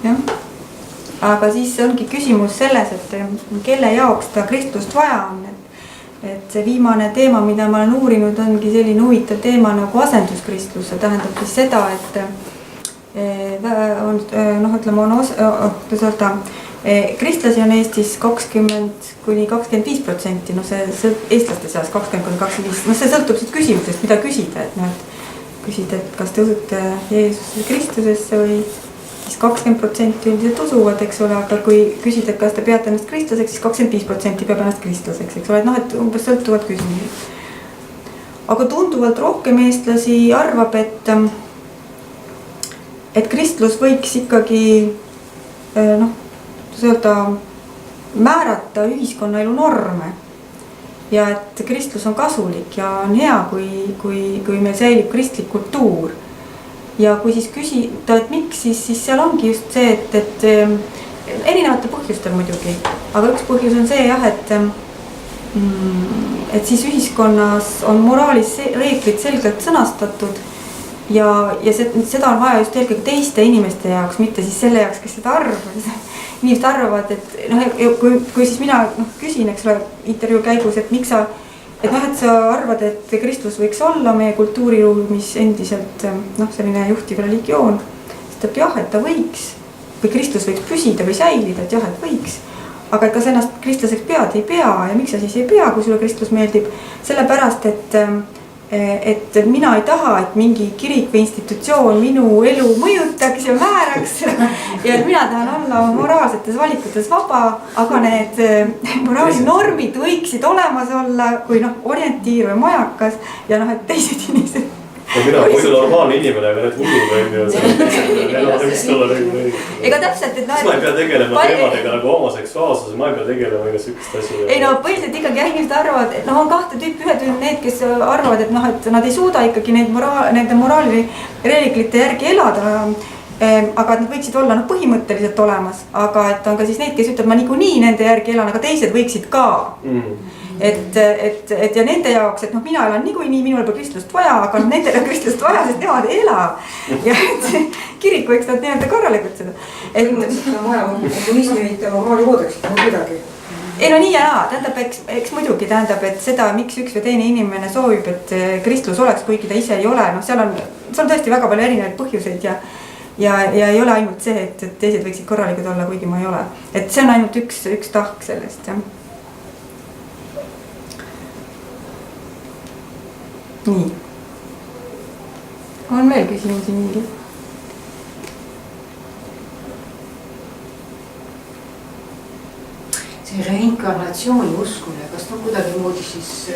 Jah, aga siis ongi küsimus selles, et kelle jaoks ta kristlust vaja on. Et see viimane teema, mida ma olen uurinud, ongi selline huvitav teema nagu asenduskristlus. See tähendab siis seda, et kristlasi on Eestis 20–25%, no see eestlaste seas 20–25%, no see sõltub siit küsimusest, mida küsida, et noh, et küsida, et kas te usute Jeesuse Kristusesse või siis 20% üldiselt usuvad, eks ole, aga kui küsida, et kas te peate ennast kristlaseks, siis 25% peab ennast kristlaseks, eks ole, et noh, et umbes sõltuvad küsimused. Aga tunduvalt rohkem eestlasi arvab, et kristlus võiks ikkagi määrata ühiskonnaelu norme ja et kristlus on kasulik ja on hea, kui meil säilib kristlik kultuur. Ja kui siis küsida, et miks, siis seal ongi just see, et erinevate põhjustel muidugi, aga üks põhjus on see jah, et siis ühiskonnas on moraalis reeglid selgelt sõnastatud ja seda on vaja just eelkõige teiste inimeste jaoks, mitte siis selle jaoks, kes seda arvavad. Inimesed arvavad, et kui siis mina küsin, eks ole, intervjuu käigus, et miks sa arvad, et kristlus võiks olla meie kultuuriruumis endiselt selline juhtiv religioon, siis jah, et ta võiks või kristlus võiks püsida või säilida, et jah, et võiks, aga kas ennast kristlaseks pead, ei pea ja miks sa siis ei pea, kui sulle kristlus meeldib, sellepärast, et mina ei taha, et mingi kirik või institutsioon minu elu mõjutaks ja määraks ja et mina tahan olla moraalsetes valikutes vaba, aga need moraalinormid võiksid olemas olla kui orientiir või majakas ja et teised inimesed. Ja mina muidu normaalne inimene, aga need hullud on ju. Ega täpselt, et ma ei pea tegelema teemadega nagu homoseksuaalsus, ma ei pea tegelema ega sükest asja. Ei põhiliselt ikkagi inimesed arvavad, et on kahte tüüpi, ühed on need, kes arvavad, et nad ei suuda ikkagi nende moraalireeglite järgi elada, aga nad võiksid olla põhimõtteliselt olemas, aga et on ka siis neid, kes ütleb, ma niikuinii nende järgi elan, aga teised võiksid ka. Et ja nende jaoks, et mina elan niikuinii, minul pole kristlust vaja, aga nendel on kristlust vaja, sest nemad ei ela. Ja kirik võiks nad nii-öelda korrale kutsuda. Seda on vaja kommunismi ehitama moraali koodeksit, midagi. Ei nii ja naa, tähendab, eks muidugi tähendab, et seda, miks üks või teine inimene soovib, et kristlus oleks, kuigi ta ise ei ole, seal on tõesti väga palju erinevaid põhjuseid ja ei ole ainult see, et teised võiksid korralikud olla, kuigi ma ei ole. Et see on ainult üks tahk sellest, jah. Nii. On veel küsimusi mingi? See reinkarnatsiooni uskumine, kas ta on kuidagi moodi siis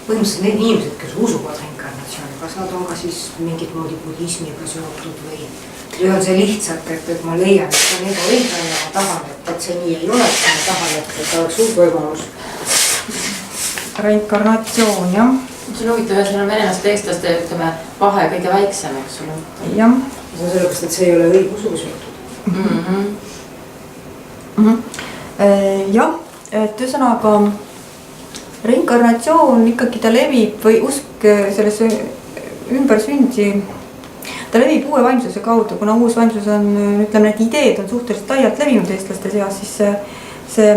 põhimõtteliselt need inimesed, kes usuvad reinkarnatsiooni, kas nad on ka siis mingit moodi budismiga seotud või on see lihtsalt, et ma leian, et see on ebaõiglane ja ma tahan, et see nii ei oleks, ma tahan, et oleks uus võimalus. Reinkarnatsioon, jah. See on huvitav, et siin on venelaste eestlaste, ütleme, vahe kõige väiksem, eks ole. Jah. See on sellepärast, et see ei ole õigusugu seotud. Jah, et ühesõnaga reinkarnatsioon ikkagi ta levib või usk sellesse ümbersündi. ta levib uue vaimsuse kaudu, kuna uus vaimsus on, ütleme, need ideed on suhteliselt laialt levinud eestlaste seas, siis see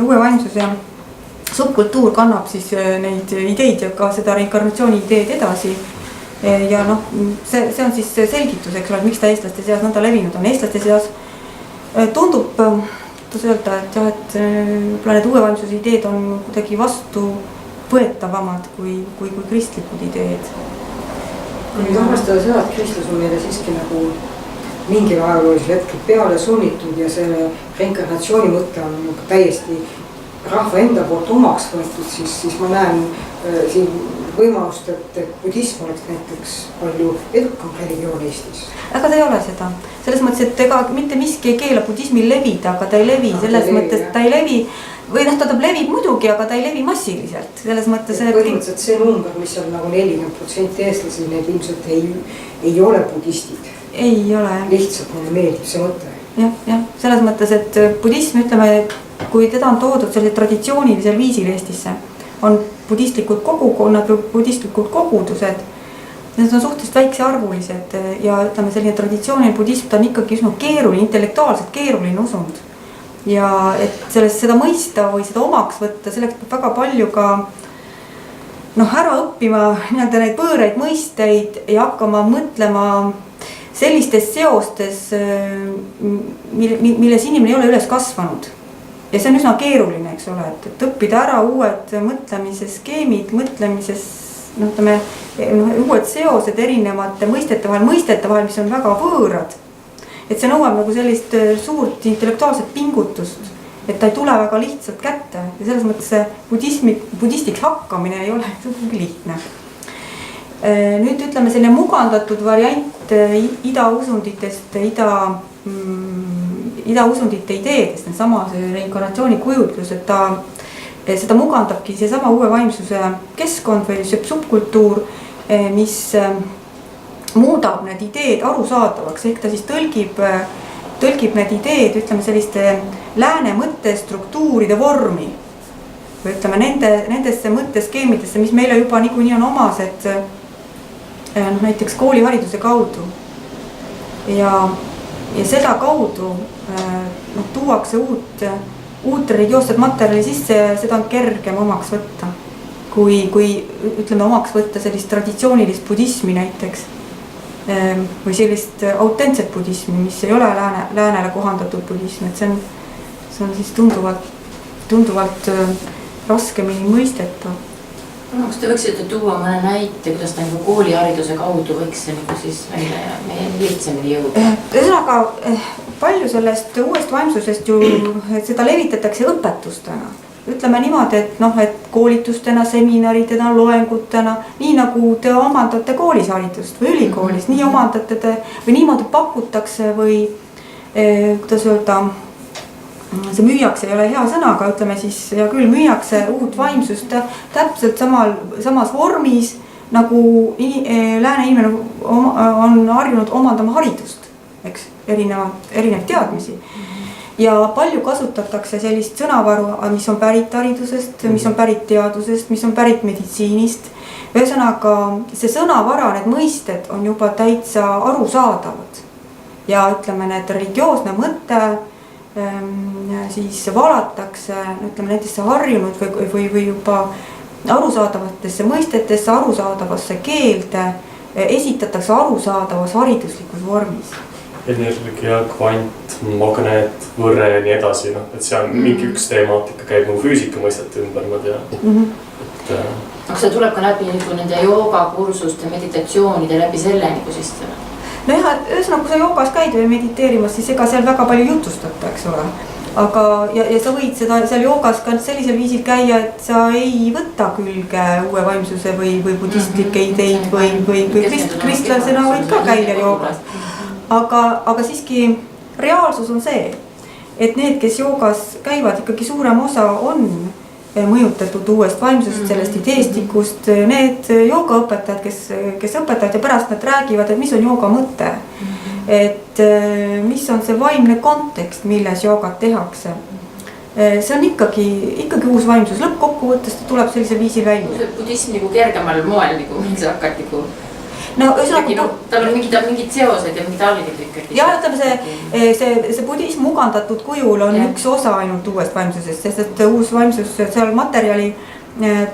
uue vaimsuse subkultuur kannab siis neid ideid ja ka seda reinkarnatsiooni ideed edasi. Ja noh, see on siis selgitus, eks ole, et miks ta eestlaste seas nõnda levinud on. Eestlaste seas tundub, kuidas öelda, et jah, et need uue vaimsuse ideed on kuidagi vastu võetavamad kui kristlikud ideed. Nüüd arvestada seda, et kristlus on meile siiski nagu mingil ajaloolisel hetkel peale sunnitud ja selle reinkarnatsiooni mõte on täiesti rahva enda poolt omaks võetud, siis ma näen siin võimalust, et budism oleks näiteks palju edukam religioon Eestis. Aga ta ei ole seda. Selles mõttes, et ega mitte miski ei keela budismil levida, aga ta ei levi. Selles mõttes ta ei levi, või noh, ta levib muidugi, aga ta ei levi massiliselt. Selles mõttes, et põhimõtteliselt see number, mis on nagu 40% eestlasi, need ilmselt ei ole budistid. Ei ole. Lihtsalt mulle meeldib see mõte. Jah, selles mõttes, et budism, ütleme, kui teda on toodud selle traditsioonilisel viisil Eestisse, on budistlikud kogukonnad või budistlikud kogudused. Need on suhteliselt väiksearvulised ja ütleme, selline traditsiooniline budism, ta on ikkagi üsna keeruline, intellektuaalselt keeruline usund. Ja et seda mõista või seda omaks võtta, selleks peab väga palju ka ära õppima neid võõraid mõisteid ja hakkama mõtlema sellistes seostes, milles inimene ei ole üles kasvanud. Ja see on üsna keeruline, eks ole, et õppida ära uued mõtlemise skeemid, uued seosed erinevate mõistete vahel, mis on väga võõrad. Et see nõuab nagu sellist suurt intellektuaalset pingutust, et ta ei tule väga lihtsalt kätte ja selles mõttes budistiks hakkamine ei ole sugugi lihtne. Nüüd ütleme selline mugandatud variant idausunditest, idausundite ideedest, sama see reinkarnatsiooni kujutlus, et seda mugandabki see sama uue vaimsuse keskkond või see subkultuur, mis muudab need ideed arusaadavaks, ehk ta siis tõlgib need ideed, ütleme selliste lääne mõttestruktuuride vormi. Või ütleme nendesse mõtteskeemidesse, mis meile juba niikuinii on omased näiteks koolihariduse kaudu. Ja seda kaudu tuuakse uut religioosset materjali sisse ja seda on kergem omaks võtta. Kui ütleme omaks võtta sellist traditsioonilist budismi näiteks. Või sellist autentset budismi, mis ei ole läänele kohandatud budism, et see on siis tunduvalt raskemini mõistetav. Kas te võiksite tuua mõne näite, kuidas ta koolihariduse kaudu võiks see siis meie lihtsamini jõuda? Ühesõnaga, palju sellest uuest vaimsusest ju seda levitatakse õpetustena. Ütleme niimoodi, et koolitustena, seminaridena, loengutena, nii nagu te omandate koolis haridust või ülikoolis, nii omandate te või niimoodi pakutakse või kuidas öelda, see müüakse ei ole hea sõna, aga ütleme siis ja küll müüakse uut vaimsust täpselt samas vormis, nagu lääne inimene on harjunud omandama haridust, eks, erinev teadmisi. Ja palju kasutatakse sellist sõnavaru, mis on pärit haridusest, mis on pärit teadusest, mis on pärit meditsiinist. Ühesõnaga, see sõnavara, need mõisted on juba täitsa arusaadavad. Ja ütleme, need religioosne mõte siis valatakse, ütleme, nendesse harjunud või juba arusaadavatesse mõistetesse, arusaadavasse keelde esitatakse arusaadavas hariduslikus vormis. Energia, kvant, magneet, võrre ja nii edasi, et see on mingi üks teemaatika käib nagu füüsika mõistete ümber, ma tean. Aga see tuleb ka läbi nende joogakursuste, meditatsioonide läbi selle siis? No jah, ühesõnaga, kui sa joogas käid või mediteerimas, siis ega seal väga palju jutustata, eks ole. Aga ja sa võid seda seal joogas ka sellisel viisil käia, et sa ei võta külge uue vaimsuse või budistlikke ideid või kristlasena võid ka käia joogas. Aga siiski reaalsus on see, et need, kes joogas käivad, ikkagi suurem osa on mõjutatud uuest vaimsusest, sellest ideestikust. Need joogaõpetajad, kes õpetavad ja pärast nad räägivad, et mis on jooga mõte. Et mis on see vaimne kontekst, milles joogat tehakse. See on ikkagi uus vaimsus. Lõppkokkuvõttes ta tuleb sellisel viisil välja. Budism kergemal moel, mil sa hakkad no ühesõnaga. tal on mingid seosed ja mingid algid ikkagi. jah, ütleme see budism mugandatud kujul on üks osa ainult uuest vaimsusest, sest et uus vaimsus, seal materjali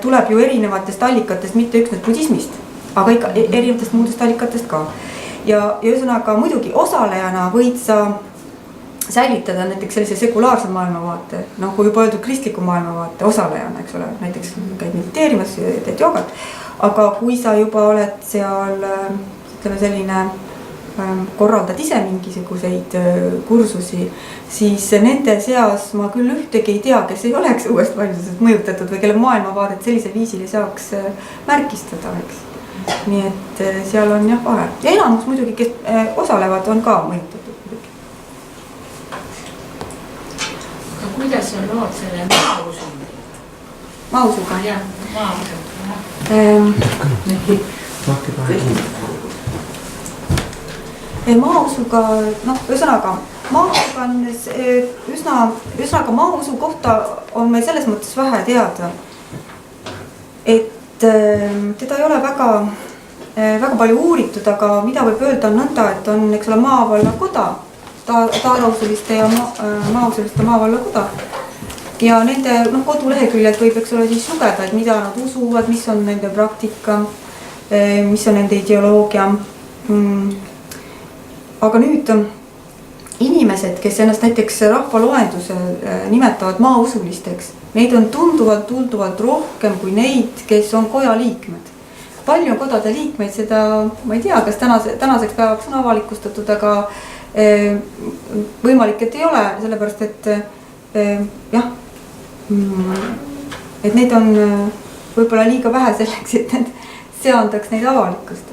tuleb ju erinevatest allikatest, mitte üksnes budismist, aga ikka erinevatest muudest allikatest ka. ja ühesõnaga muidugi osalejana võid sa säilitada näiteks sellise sekulaarse maailmavaate, noh kui juba öeldud kristliku maailmavaate osalejana, eks ole, näiteks käid mediteerimas, teed joogat, aga kui sa juba oled seal, ütleme selline, korraldad ise mingisuguseid kursusi, siis nende seas ma küll ühtegi ei tea, kes ei oleks uuest vaimsusest mõjutatud või kelle maailmavaadet sellisel viisil ei saaks märgistada, eks. Nii et seal on jah vahe. Ja enamus muidugi, kes osalevad, on ka mõjutatud. Kuidas on lood selle maausuga? Maausuga? Jah, maausuga. Maausuga, noh, ühesõnaga, maausuga on üsnaga maausu kohta on meil selles mõttes vähe teada, et teda ei ole väga palju uuritud, aga mida võib öelda on nõnda, et on, eks ole, maavalla koda, taarausuliste ja maausuliste maavalla koda. Ja nende koduleheküljed võib, eks ole, siis lugeda, et mida nad usuvad, mis on nende praktika, mis on nende ideoloogia. Aga nüüd inimesed, kes ennast näiteks rahvaloendusel nimetavad maausulisteks, neid on tunduvalt rohkem kui neid, kes on koja liikmed. Palju on kodade liikmeid, seda ma ei tea, kas tänaseks päevaks on avalikustatud, aga võimalik, et ei ole, sellepärast, et jah, et neid on võib-olla liiga vähe selleks, et need seandaks neid avalikustada.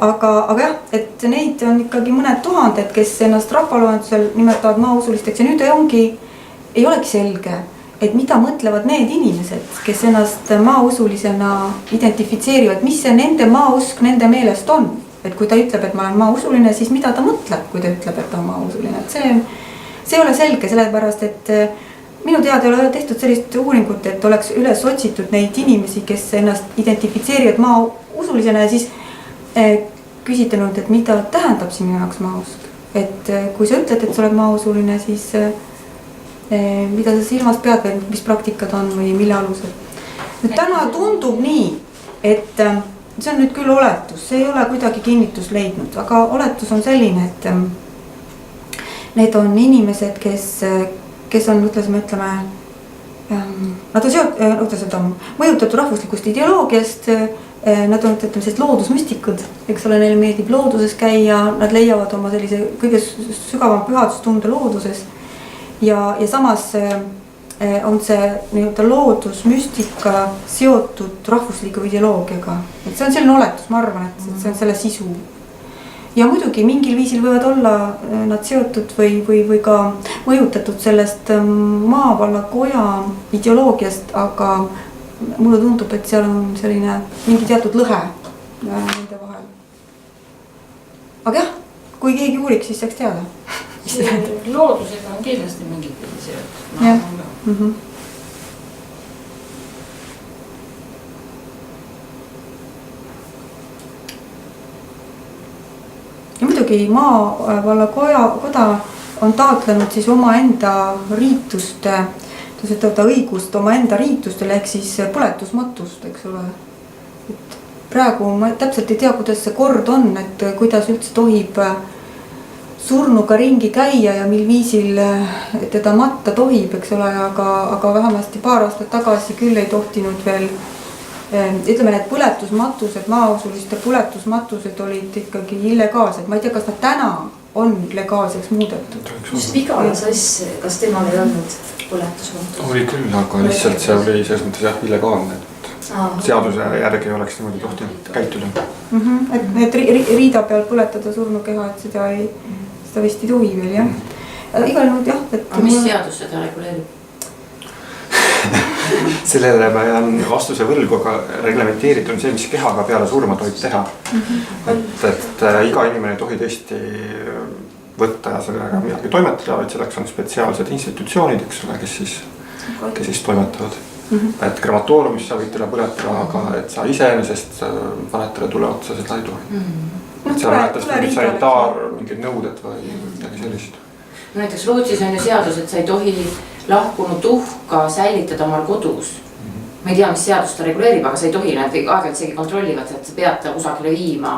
Aga jah, et neid on ikkagi mõned tuhanded, kes ennast rahvaloendusel nimetavad maausulisteks ja nüüd ei olegi selge, et mida mõtlevad need inimesed, kes ennast maausulisena identifitseerivad, mis see nende maausk nende meelest on. Et kui ta ütleb, et ma olen maausuline, siis mida ta mõtleb, kui ta ütleb, et ta on maausuline. Et see ei ole selge, sellepärast, et minu teada ei ole tehtud sellist uuringut, et oleks üles otsitud neid inimesi, kes ennast identifitseerivad maausulisena ja siis küsitanud, et mida tähendab sinu jaoks maausk. Et kui sa ütled, et sa oled maausuline, siis mida sa silmas pead või mis praktikad on või mille alusel. Nüüd täna tundub nii, et see on nüüd küll oletus, see ei ole kuidagi kinnitust leidnud, aga oletus on selline, et need on inimesed, kes on, ütleme, nad on mõjutatud rahvuslikust ideoloogiast, nad on, ütleme, loodusmüstikud, eks ole, neile meeldib looduses käia, nad leiavad oma sellise kõige sügavam pühadustunde looduses ja samas on see nii-öelda loodusmüstika seotud rahvusliku ideoloogiaga. Et see on selline oletus, ma arvan, et see on selle sisu. Ja muidugi mingil viisil võivad olla nad seotud või ka mõjutatud sellest maavalla koja ideoloogiast, aga mulle tundub, et seal on selline mingi teatud lõhe nende vahel. Aga jah, kui keegi uuriks, siis saaks teada. Loodusega on kindlasti mingid seotud. Jah. Ja muidugi maavalla koda on taotlenud siis oma enda riituste, õigust oma enda riitustele ehk siis põletusmatust, eks ole. Et praegu ma täpselt ei tea, kuidas see kord on, et kuidas üldse tohib surnuga ringi käia ja mil viisil teda matta tohib, eks ole, aga vähemasti paar aastat tagasi küll ei tohtinud veel, ütleme, need põletusmatused, maausuliste põletusmatused olid ikkagi illegaalsed. Ma ei tea, kas nad täna on legaalseks muudetud. Just Vigala sass, kas temal ei olnud põletusmatus? Oli küll, aga lihtsalt see oli selles mõttes jah illegaalne. Seaduse järgi ei oleks niimoodi tohtinud käituda. Et riida peal põletada surnukeha, et seda vist ei tohi veel, jah. Igal juhul jah. Aga mis seadus seda reguleerib? Sellele ma jään vastuse võlgu, aga reglementeeritud on see, mis kehaga peale surma tohib teha. Et iga inimene ei tohi tõesti võtta ja sellega midagi toimetada, vaid selleks on spetsiaalsed institutsioonid, eks ole, kes siis toimetavad. et krematooriumis sa võid teda põletada, aga et sa iseenesest paned talle tule otsa, seda ei tohi. Et seal näiteks mingid sanitaar, mingid nõuded või midagi sellist. Näiteks Rootsis on ju seadus, et sa ei tohi lahkunud tuhka säilitada omal kodus. Ma ei tea, mis seadus ta reguleerib, aga sa ei tohi, nad aeg-ajalt isegi kontrollivad, et sa pead ta kusagile viima,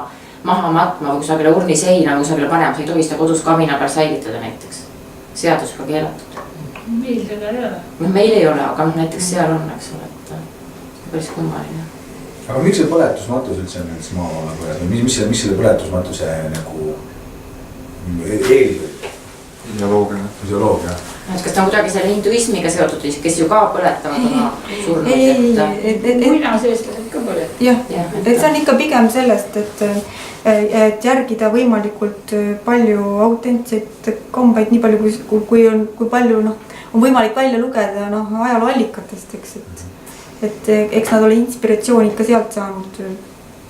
maha matma või kusagile urni seina või kusagile panema, sa ei tohi seda kodus kamina peal säilitada näiteks. Seadus juba keelatud. Meil seda ei ole. Meil ei ole, aga näiteks seal on, eks ole, et päris kummaline. Aga miks see põletusmatus üldse on näiteks maavalla või mis selle põletusmatuse nagu eeldab? Ideoloogia. Kas ta on kuidagi selle hinduismiga seotud, kes ju ka põletavad oma surnud? Muinaseestlased ka põletavad. Jah, et see on ikka pigem sellest, et järgida võimalikult palju autentseid kombeid, nii palju kui palju on võimalik välja lugeda ajalooallikatest, eks, et eks nad ole inspiratsiooni ikka sealt saanud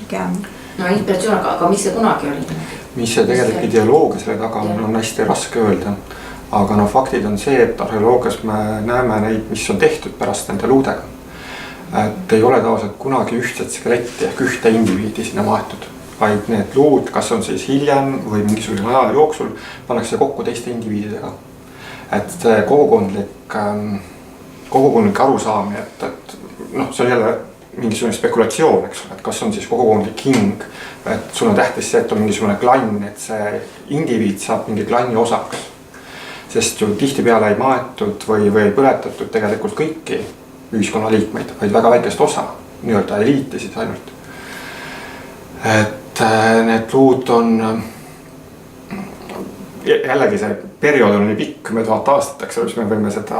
pigem. No inspiratsioon, aga mis see kunagi oli? Mis see tegelikult ideoloogia selle taga on hästi raske öelda. Aga faktid on see, et arheoloogias me näeme neid, mis on tehtud pärast nende luudega. Et ei ole tavaliselt kunagi ühtset skeletti ehk ühte indiviidi sinna maetud. Vaid need luud, kas on siis hiljem või mingisugune aja jooksul, pannakse kokku teiste indiviididega. Et see kogukondlik arusaamine, et see on jälle mingisugune spekulatsioon, eks ole, et kas on siis kogukondlik hing, et sul on tähtis see, et on mingisugune klann, et see indiviid saab mingi klanni osaks. Sest ju tihtipeale ei maetud või ei põletatud tegelikult kõiki ühiskonnaliikmeid, vaid väga väikest osa, nii-öelda eliiti siis ainult. Et need luud on, jällegi see periood on nii pikk, 1000 aastat, eks ole, mis me võime seda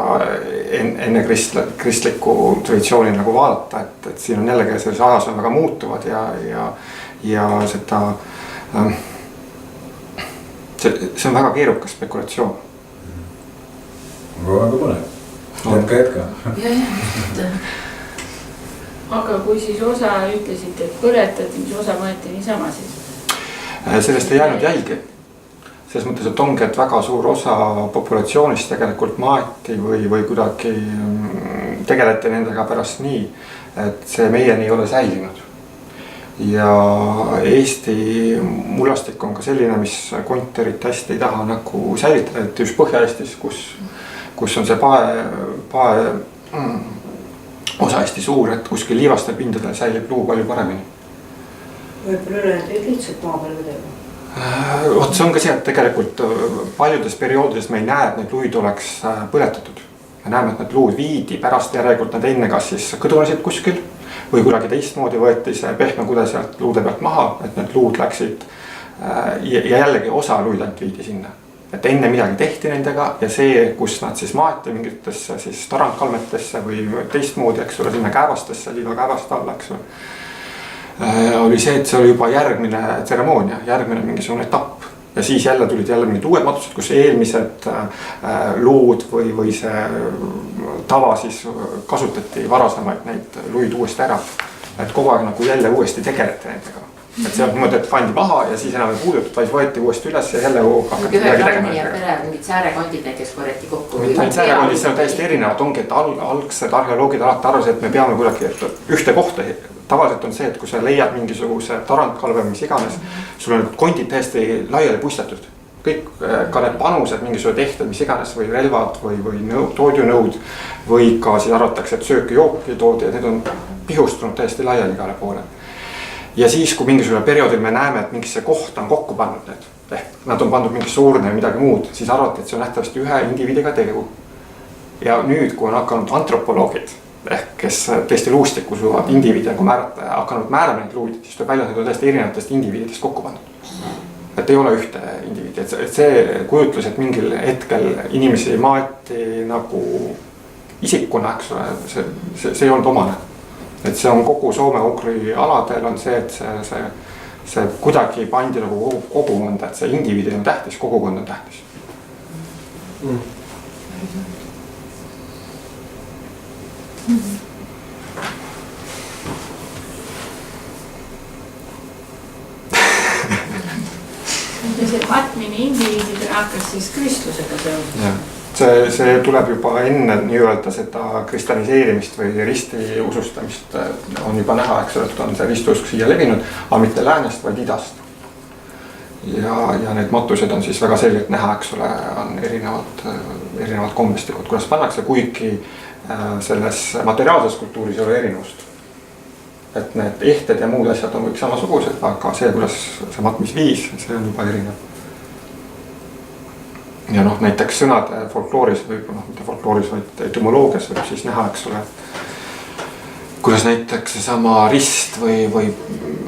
enne kristliku traditsiooni nagu vaadata, et siin on jällegi selles ajas on väga muutuvad ja seda, see on väga keerukas spekulatsioon. Väga põnev. Jätka. Aga kui siis osa ütlesite, et põletati, mis osa võeti niisama siis? Sellest ei jäänud jälgi. Selles mõttes, et ongi, et väga suur osa populatsioonist tegelikult maeti või kuidagi tegeleti nendega pärast nii, et see meieni ei ole säilinud. Ja Eesti mullastik on ka selline, mis konterit hästi ei taha nagu säilitada, et just Põhja-Eestis, kus on see pae osa hästi suur, et kuskil liivastel pindadel säilib luu palju paremini. Võib-olla üleneid lihtsalt maapalvedega? Oot, see on ka see, et tegelikult paljudes perioodides me ei näe, et need luid oleks põletatud. Me näeme, et need luud viidi pärast järelikult nad enne kas siis kõdunesid kuskil või kuidagi teistmoodi võeti see pehme kude sealt luude pealt maha, et need luud läksid ja jällegi osa luid ainult viidi sinna. Et enne midagi tehti nendega ja see, kus nad siis maeti mingitesse siis tarandkalmetesse või teistmoodi, eks ole, sinna käävastesse, liivakäävast alla, eks ole. Oli see, et see oli juba järgmine tseremoonia, järgmine mingisugune etapp. Ja siis jälle tulid jälle mingid uued matused, kus eelmised luud või see tava siis kasutati varasemaid neid luid uuesti ära. Et kogu aeg nagu jälle uuesti tegeleti nendega. Et see on niimoodi, et pandi maha ja siis enam ei puudutud, vaid võeti uuesti üles ja jälle hakati midagi tegema. Ja pere, mingid säärекondid näiteks korreti kokku. Mitte säärекondid, see on täiesti erinevad, ongi, et algsed arheoloogid alati arvasid, et me peame kuidagi ühte kohta. Tavaliselt on see, et kui sa leiad mingisuguse tarandkalve, mis iganes, sul on kondid täiesti laiali puistatud. Kõik ka need panused, mingisugune tehted, mis iganes või relvad või toidunõud või ka siis arvatakse, et sööki jooki toodi ja need on pihustunud täiesti laiali igale poole. Ja siis, kui mingisugune perioodil me näeme, et mingisse kohta on kokku pannud need, ehk nad on pandud mingi suurne või midagi muud, siis arvati, et see on nähtavasti ühe indiviidiga tegu. Ja nüüd, kui on hakanud antropoloogid, ehk kes tõesti luustikku suuvad indiviidi nagu määrata ja hakanud määrama neid luud, siis tuleb välja, et need on täiesti erinevatest indiviididest kokku pandud. Et ei ole ühte indiviidi, et see kujutlus, et mingil hetkel inimesi maeti nagu isikuna, eks ole, see ei olnud omane. Et see on kogu Soome-Ugri aladel on see, et see kuidagi pandi nagu kogukonda, et see indiviidi on tähtis, kogukond on tähtis. ja see matmine indiviididel hakkas siis kristlusega seoses. See tuleb juba enne nii-öelda seda kristaliseerimist või risti usustamist on juba näha, eks ole, et on see ristiusk siia levinud, aga mitte läänest, vaid idast. Ja need matused on siis väga selgelt näha, eks ole, on erinevad kombestikud, kuidas pannakse, kuigi selles materiaalses kultuuris ei ole erinevust. Et need ehted ja muud asjad on kõik samasugused, aga see, kuidas see matmisviis, see on juba erinev. Ja näiteks sõnade folklooris või mitte folklooris, vaid etümoloogias võib siis näha, eks ole, kuidas näiteks seesama rist või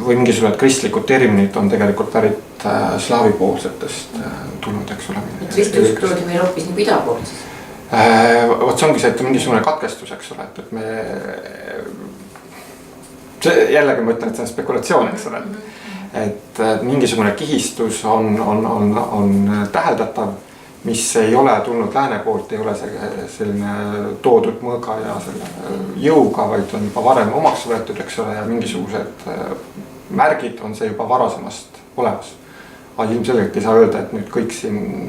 mingisugused kristlikud terminid on tegelikult pärit slaavipoolsetest tulnud, eks ole. Ristiusk toodi meil hoopis nagu ida poolt siis? Vot see ongi see, et mingisugune katkestus, eks ole, et me jällegi ma ütlen, et see on spekulatsioon, eks ole, et mingisugune kihistus on täheldatav, mis ei ole tulnud lääne poolt, ei ole selline toodud mõõga ja selle jõuga, vaid on juba varem omaks võetud, eks ole, ja mingisugused märgid on see juba varasemast olemas. Aga ilmselgelt ei saa öelda, et nüüd kõik siin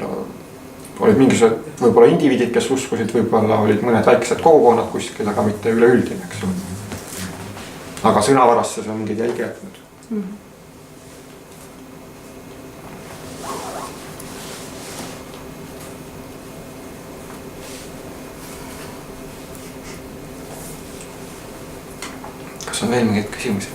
olid mingisugused võib-olla indiviidid, kes uskusid, võib-olla olid mõned väikesed kogukonnad kuskil, aga mitte üleüldine, eks ole. Aga sõnavarasse see on mingid jälgi jätnud. Kas on veel mingeid küsimusi?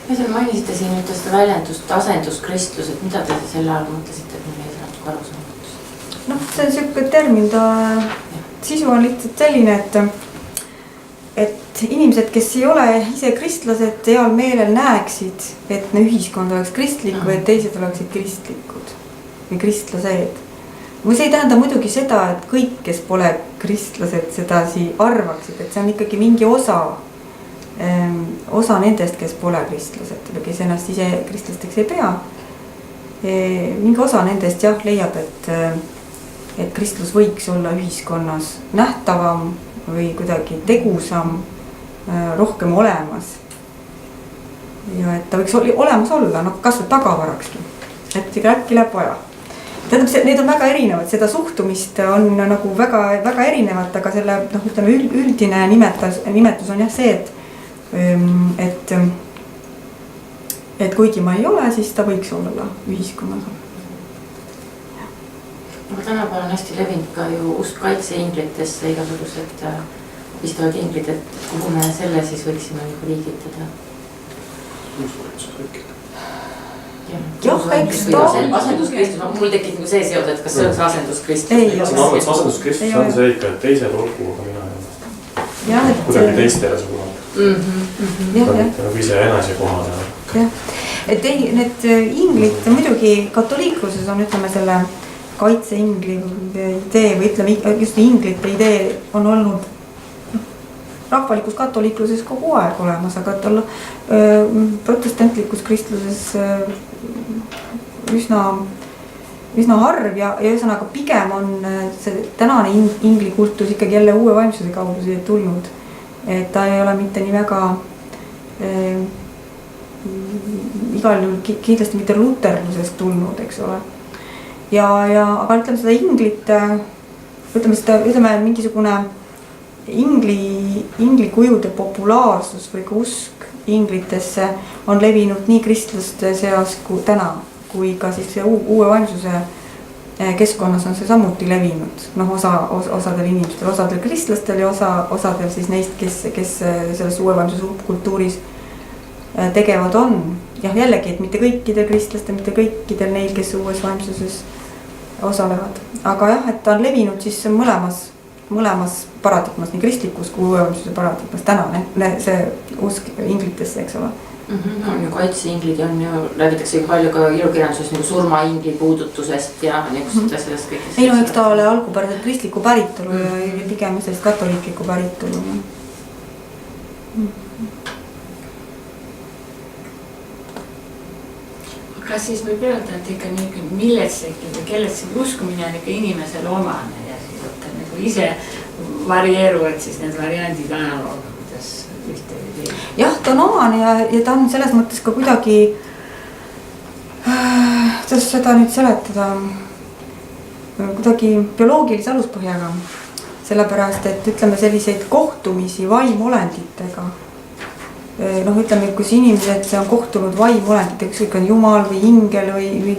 Ja te mainisite siin nüüd seda väljendust asenduskristlus, et mida te selle all mõtlesite, et mul ei saa natuke aru saanud? See on siuke termin, ta sisu on lihtsalt selline, et inimesed, kes ei ole ise kristlased, heal meelel näeksid, et ühiskond oleks kristlik või et teised oleksid kristlikud või kristlased. See ei tähenda muidugi seda, et kõik, kes pole kristlased, sedasi arvaksid, et see on ikkagi mingi osa nendest, kes pole kristlased või kes ennast ise kristlasteks ei pea. Mingi osa nendest jah leiab, et kristlus võiks olla ühiskonnas nähtavam või kuidagi tegusam, rohkem olemas. Ja et ta võiks olemas olla, kas või tagavarakski, et äkki läheb vaja. Tähendab, need on väga erinevad, seda suhtumist on nagu väga erinevat, aga selle üldine nimetus on jah see, et kuigi ma ei ole, siis ta võiks olla ühiskonnas. Aga tänapäeval on hästi levinud ka ju usk kaitseinglitesse igasugused vistavad inglid, et kuhu me selle siis võiksime liigitada? Uusvalitsus kõik. Jah, eks ta asenduskristlus, mul tekib see seos, et kas see oleks asenduskristlus? Ei, asenduskristlus on see ikka, et teised olgu, aga mina ei ole. Kuidagi teistele suunad. Nagu ise enese kohale. Et need inglid muidugi katoliikluses on, ütleme, selle kaitseingli idee või ütleme, just inglite idee on olnud rahvalikus katoliikluses kogu aeg olemas, aga tal protestantlikus kristluses üsna harv ja ühesõnaga pigem on see tänane ingli kultus ikkagi jälle uue vaimsuse kaudu siia tulnud. Et ta ei ole mitte nii väga igal juhul kindlasti mitte luterlusest tulnud, eks ole. Aga ütleme seda inglit, ütleme mingisugune ingli kujude populaarsus või ka usk inglitesse on levinud nii kristlaste seas kui täna, kui ka siis uue vaimsuse keskkonnas on see samuti levinud. Osadel inimestel, osadel kristlastel ja osadel siis neist, kes selles uue vaimsuse kultuuris tegevad on. Jah, jällegi, et mitte kõikidel kristlastel, mitte kõikidel neil, kes uues vaimsuses osalevad. Aga jah, et ta on levinud siis mõlemas paradigmas, nii kristlikus kui uue vaimsuse paradigmas täna see usk inglitesse, eks ole. On ju kaitseinglid ja on ju, räägitakse palju ka ilukirjanduses nagu surmaingli puudutusest ja niisugust sellest kõigest. Ei eks ta ole algupäraselt kristliku päritolu ja pigem sellist katoliikliku päritolu. Kas siis võib öelda, et ikka millesse või kellesse uskumine on ikka inimesele omane ja siis nagu ise varieeruvad siis need variandid ajalooga, kuidas ühte või teine? Jah, ta on omane ja ta on selles mõttes ka kuidagi kuidas seda nüüd seletada, kuidagi bioloogilise aluspõhjaga, sellepärast et ütleme selliseid kohtumisi vaimolenditega, noh ütleme, kus inimesed on kohtunud vaimolenditega, ükskõik on jumal või ingel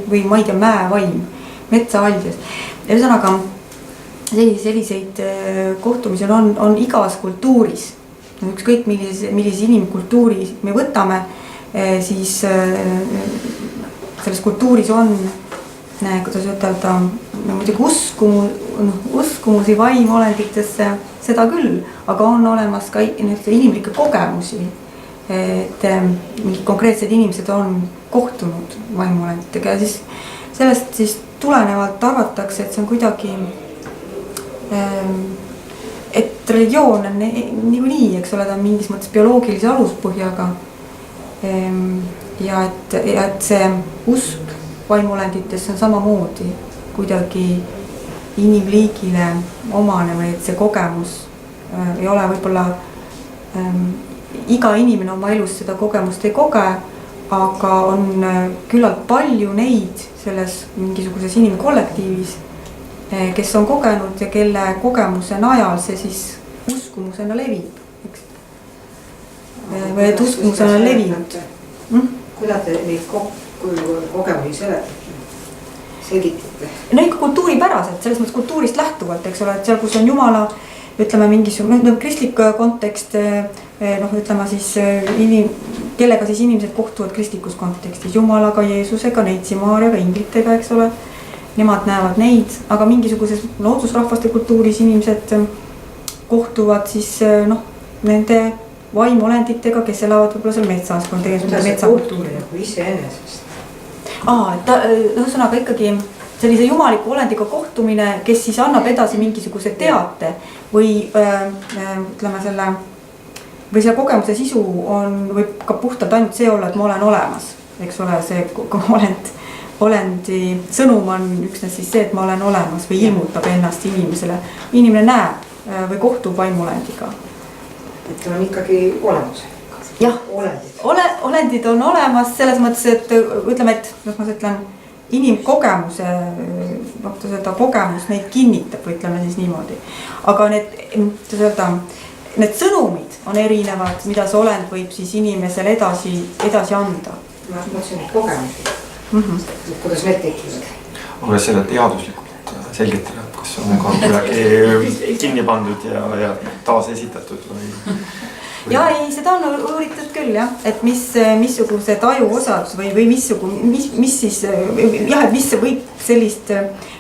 või ma ei tea, mäevaim, metsaaldjas. Ühesõnaga selliseid kohtumisi on igas kultuuris, ükskõik millises inimkultuuri me võtame, siis selles kultuuris on, kuidas ütelda, muidugi uskumusi vaimolenditesse, seda küll, aga on olemas ka inimlikke kogemusi, et mingid konkreetsed inimesed on kohtunud vaimolenditega ja siis sellest siis tulenevalt arvatakse, et see on kuidagi, et religioon on niikuinii, eks ole, ta on mingis mõttes bioloogilise aluspõhjaga ja et see usk vaimolenditesse on samamoodi kuidagi inimliigile omane või et see kogemus ei ole võib-olla iga inimene oma elus seda kogemust ei koge, aga on küllalt palju neid selles mingisuguses inimkollektiivis, kes on kogenud ja kelle kogemuse najal see siis uskumusena levib, eks? Või et uskumusena levinud. Kuidas te neid kogemusi seletate? Selgitate? No ikka kultuuripäraselt, selles mõttes kultuurist lähtuvalt, eks ole, et seal, kus on Jumala, ütleme mingisugune kristlik kontekst, noh ütleme siis, kellega siis inimesed kohtuvad kristlikus kontekstis, Jumalaga, Jeesusega, Neitsi Maarjaga, inglitega, eks ole. Nemad näevad neid, aga mingisuguses loodusrahvaste kultuuris inimesed kohtuvad siis noh, nende vaimolenditega, kes elavad võib-olla seal metsas. Kuidas see kohtumine kui iseenesest? Ühesõnaga ikkagi sellise jumaliku olendiga kohtumine, kes siis annab edasi mingisuguse teate või ütleme selle, või selle kogemuse sisu võib ka puhtalt ainult see olla, et ma olen olemas, eks ole, see olendi sõnum on üksnes siis see, et ma olen olemas või ilmutab ennast inimesele. Inimene näeb või kohtub vaimuolendiga. Et on ikkagi olemas. Jah, olendid on olemas selles mõttes, et ütleme, et ma ütlen, inimkogemuse, seda kogemus neid kinnitab, ütleme siis niimoodi. Aga need sõnumid on erinevad, mida see olend võib siis inimesele edasi anda. Ma mõtlesin kogemusi, kuidas need tekivad. Kuidas selle teaduslikult selgitada, kas on ka kuidagi kinni pandud ja taas esitatud või? Ja ei, seda on uuritud küll jah, et missugused ajuosad või mis siis, jah, et mis võib sellist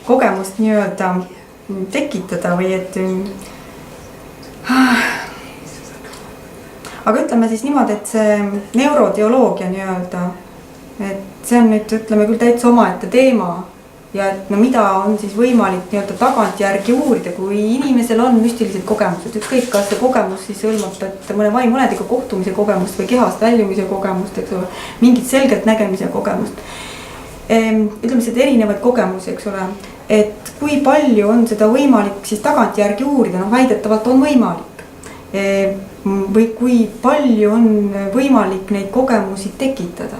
kogemust nii-öelda tekitada või et aga ütleme siis niimoodi, et see neuroteoloogia nii-öelda, et see on nüüd ütleme küll täitsa omaette teema ja et no mida on siis võimalik nii-öelda tagantjärgi uurida, kui inimesel on müstilised kogemused, ükskõik kas see kogemus siis hõlmab, et mõne vaimuolendiga kohtumise kogemust või kehast väljumise kogemust, eks ole, mingit selgelt nägemise kogemust. Ütleme seda erinevaid kogemusi, eks ole, et kui palju on seda võimalik siis tagantjärgi uurida, noh väidetavalt on võimalik. Või kui palju on võimalik neid kogemusi tekitada,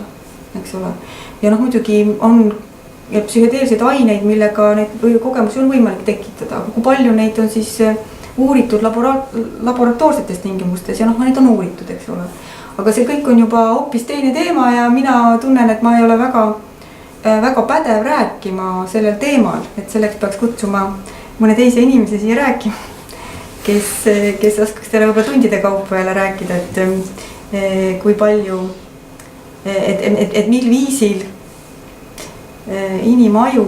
eks ole. Ja noh muidugi on psühhedeelseid aineid, millega neid kogemusi on võimalik tekitada, aga kui palju neid on siis uuritud laboratoorsetes tingimustes ja noh, neid on uuritud, eks ole. Aga see kõik on juba hoopis teine teema ja mina tunnen, et ma ei ole väga pädev rääkima sellel teemal, et selleks peaks kutsuma mõne teise inimese siia rääkima, kes oskaks teile võib-olla tundide kaupa jälle rääkida, et kui palju, et mil viisil inimaju,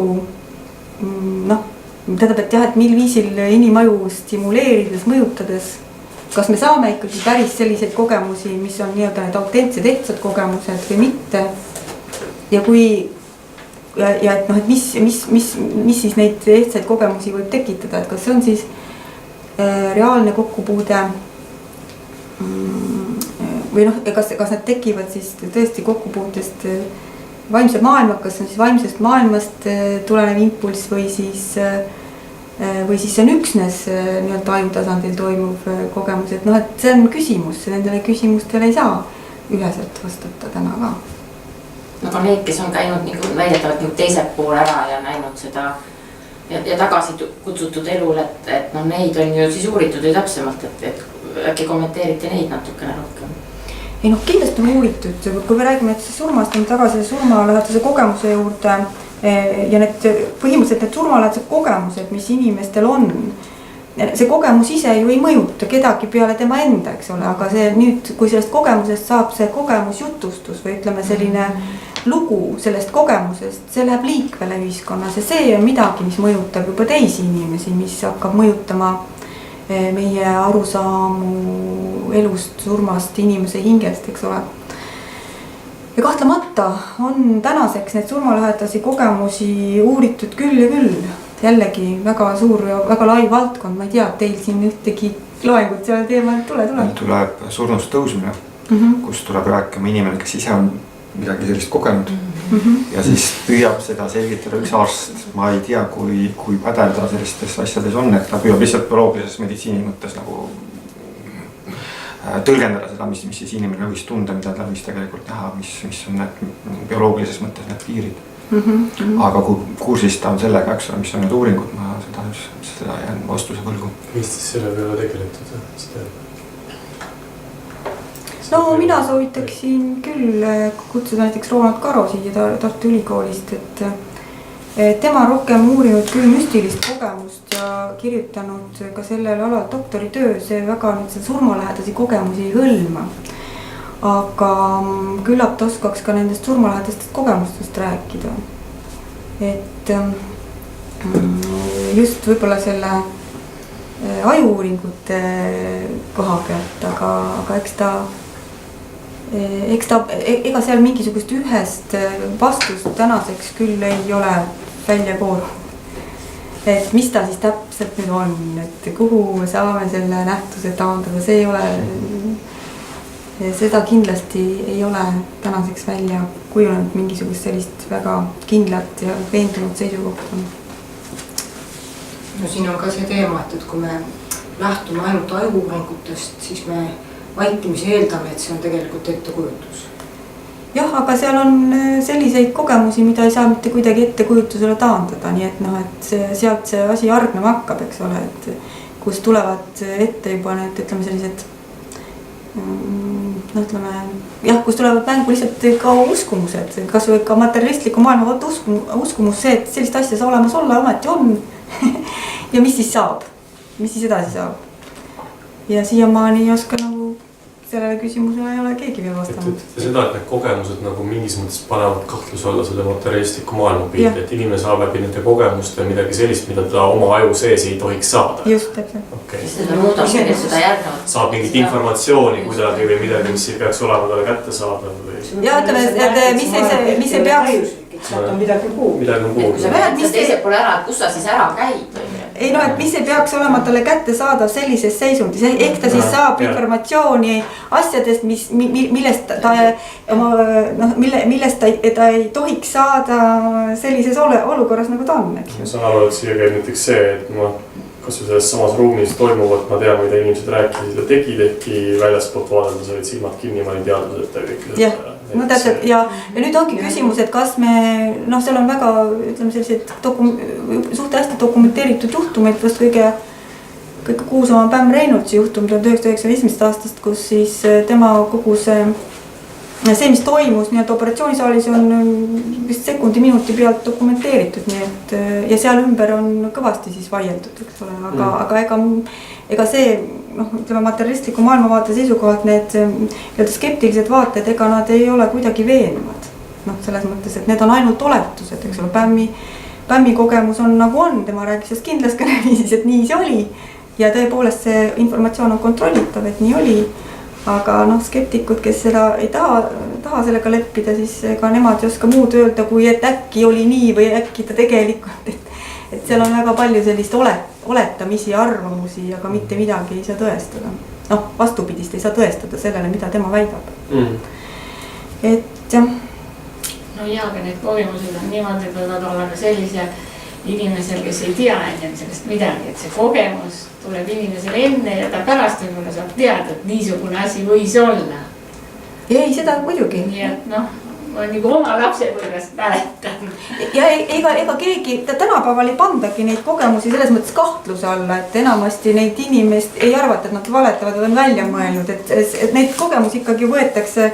noh, tähendab, et jah, et mil viisil inimaju stimuleerides, mõjutades, kas me saame ikkagi päris selliseid kogemusi, mis on nii-öelda need autentsed ehtsad kogemused või mitte. Ja kui, ja et noh, et mis siis neid ehtsaid kogemusi võib tekitada, et kas see on siis reaalne kokkupuude või noh, kas need tekivad siis tõesti kokkupuutest vaimse maailma, kas on siis vaimsest maailmast tulenev impulss või siis see on üksnes nii-öelda ajutasandil toimuv kogemus, et noh, et see on küsimus, nendele küsimustele ei saa üheselt vastata täna ka. nagu need, kes on käinud nagu väidetavalt nagu teiselt pool ära ja näinud seda ja tagasi kutsutud elul, et noh, neid on ju siis uuritud ju täpsemalt, et äkki kommenteeriti neid natukene rohkem? ei noh, kindlasti on uuritud, kui me räägime surmast, on tagasi surmalähedase kogemuse juurde ja need põhimõtteliselt need surmalähedased kogemused, mis inimestel on, see kogemus ise ju ei mõjuta kedagi peale tema enda, eks ole, aga see nüüd, kui sellest kogemusest saab see kogemusjutustus või ütleme selline lugu sellest kogemusest, see läheb liikvele ühiskonnas ja see on midagi, mis mõjutab juba teisi inimesi, mis hakkab mõjutama meie arusaamu elust, surmast, inimese hingest, eks ole. Ja kahtlemata on tänaseks need surmalähedasi kogemusi uuritud küll ja küll. Jällegi väga suur ja väga lai valdkond, ma ei tea, teil siin ühtegi loengut selle teemal tuleb surnust tõusmine, kus tuleb rääkima inimene, kes ise on midagi sellist kogenud ja siis püüab seda selgitada üks arst. Ma ei tea, kui pädev ta sellistes asjades on, et ta püüab lihtsalt bioloogilises meditsiini mõttes nagu tõlgendada seda, mis siis inimene võis tunda, mida ta võis tegelikult näha, mis on need bioloogilises mõttes need piirid. Aga kui kursis ta on sellega, eks ole, mis on need uuringud, ma seda jään vastuse võlgu. Eestis selle peale tegeletud? No mina soovitaksin küll kutsuda näiteks Ronald Karo siia Tartu Ülikoolist, et tema rohkem uurinud küll müstilist kogemust ja kirjutanud ka sellel alal doktoritöö, see väga nüüd surmalähedasi kogemusi ei hõlma. Aga küllap ta oskaks ka nendest surmalähedastest kogemustest rääkida. Et just võib-olla selle ajuuuringute koha pealt, aga ega seal mingisugust ühest vastust tänaseks küll ei ole välja koorunud. Et mis ta siis täpselt nüüd on, et kuhu me saame selle nähtuse taandada, see ei ole, seda kindlasti ei ole tänaseks välja kujunenud mingisugust sellist väga kindlat ja veendunud seisukohta. No siin on ka see teema, et kui me lähtume ainult ajuuuringutest, siis me vaikimisi eeldame, et see on tegelikult ettekujutus. Jah, aga seal on selliseid kogemusi, mida ei saa mitte kuidagi ettekujutusele taandada, nii et noh, et sealt see asi hargnema hakkab, eks ole, et kus tulevad ette juba need, ütleme sellised, ütleme, jah, kus tulevad mängu lihtsalt ka uskumused, kas või ka materialistliku maailma uskumus see, et sellist asja saa olemas olla, ometi on ja mis siis saab, mis siis edasi saab. Ja siiamaani ei oska nagu sellele küsimusele ei ole keegi veel vastanud. Seda, et need kogemused nagu mingis mõttes panevad kahtluse alla selle materialistliku maailma pildi, et inimene saab läbi nende kogemuste midagi sellist, mida ta oma aju sees ei tohiks saada. Just, täpselt. Okay. Seda muudab seda järgnevalt. Saab mingit informatsiooni kuidagi või midagi, mis ei peaks olema talle kätte saada. Ja ütleme, et mis ei peaks... Sealt on midagi kuul. Kui sa pead teiselt poole ära, et kus sa siis ära käid? Ei no, et mis ei peaks olema talle kätte saada sellises seisundis. Ehk ta siis saab informatsiooni asjadest, millest ta ei tohiks saada sellises olukorras, nagu ta on. Ma saan aru, et siia käib näiteks see, et ma kas või selles samas ruumis toimuvat, ma tean, mida inimesed rääkisid ja tegid, ehkki väljaspoolt vaadelda, sa olid silmad kinni, ma olin teadvuseta kõik. Jah, no täpselt ja nüüd ongi küsimus, et kas me, noh, seal on väga, ütleme sellised suht hästi dokumenteeritud juhtumeid, vast kõige kuulsama Pam Reynoldsi juhtum 1991. aastast, kus siis tema kogu see, mis toimus nii-et operatsioonisaalis on vist sekundi-minuti pealt dokumenteeritud, nii et ja seal ümber on kõvasti siis vaieldud, eks ole, aga ega see, noh, ütleme materialistliku maailmavaate seisukohalt need skeptilised vaated, ega nad ei ole kuidagi veenvad. Noh, selles mõttes, et need on ainult oletused, eks ole, Pämmi kogemus on nagu on, tema rääkis just kindlaskõneviisis, et nii see oli ja tõepoolest see informatsioon on kontrollitav, et nii oli. Aga noh, skeptikud, kes seda ei taha sellega leppida, siis ega nemad ei oska muud öelda, kui et äkki oli nii või äkki ta tegelikult, et seal on väga palju sellist oletamisi ja arvamusi, aga mitte midagi ei saa tõestada. Noh, vastupidist ei saa tõestada sellele, mida tema väidab. Et jah. No jaa, aga need kogemused on niimoodi, et võivad olla ka sellise inimesel, kes ei tea ennem sellest midagi, et see kogemus tuleb inimesel enne ja ta pärast võib-olla saab teada, et niisugune asi võis olla. Ei, seda muidugi. Nii et noh, ma nagu oma lapsepõlvest mäletan. ja ega keegi tänapäeval ei pandagi neid kogemusi selles mõttes kahtluse alla, et enamasti neid inimest ei arvata, et nad valetavad või on välja mõelnud, et neid kogemusi ikkagi võetakse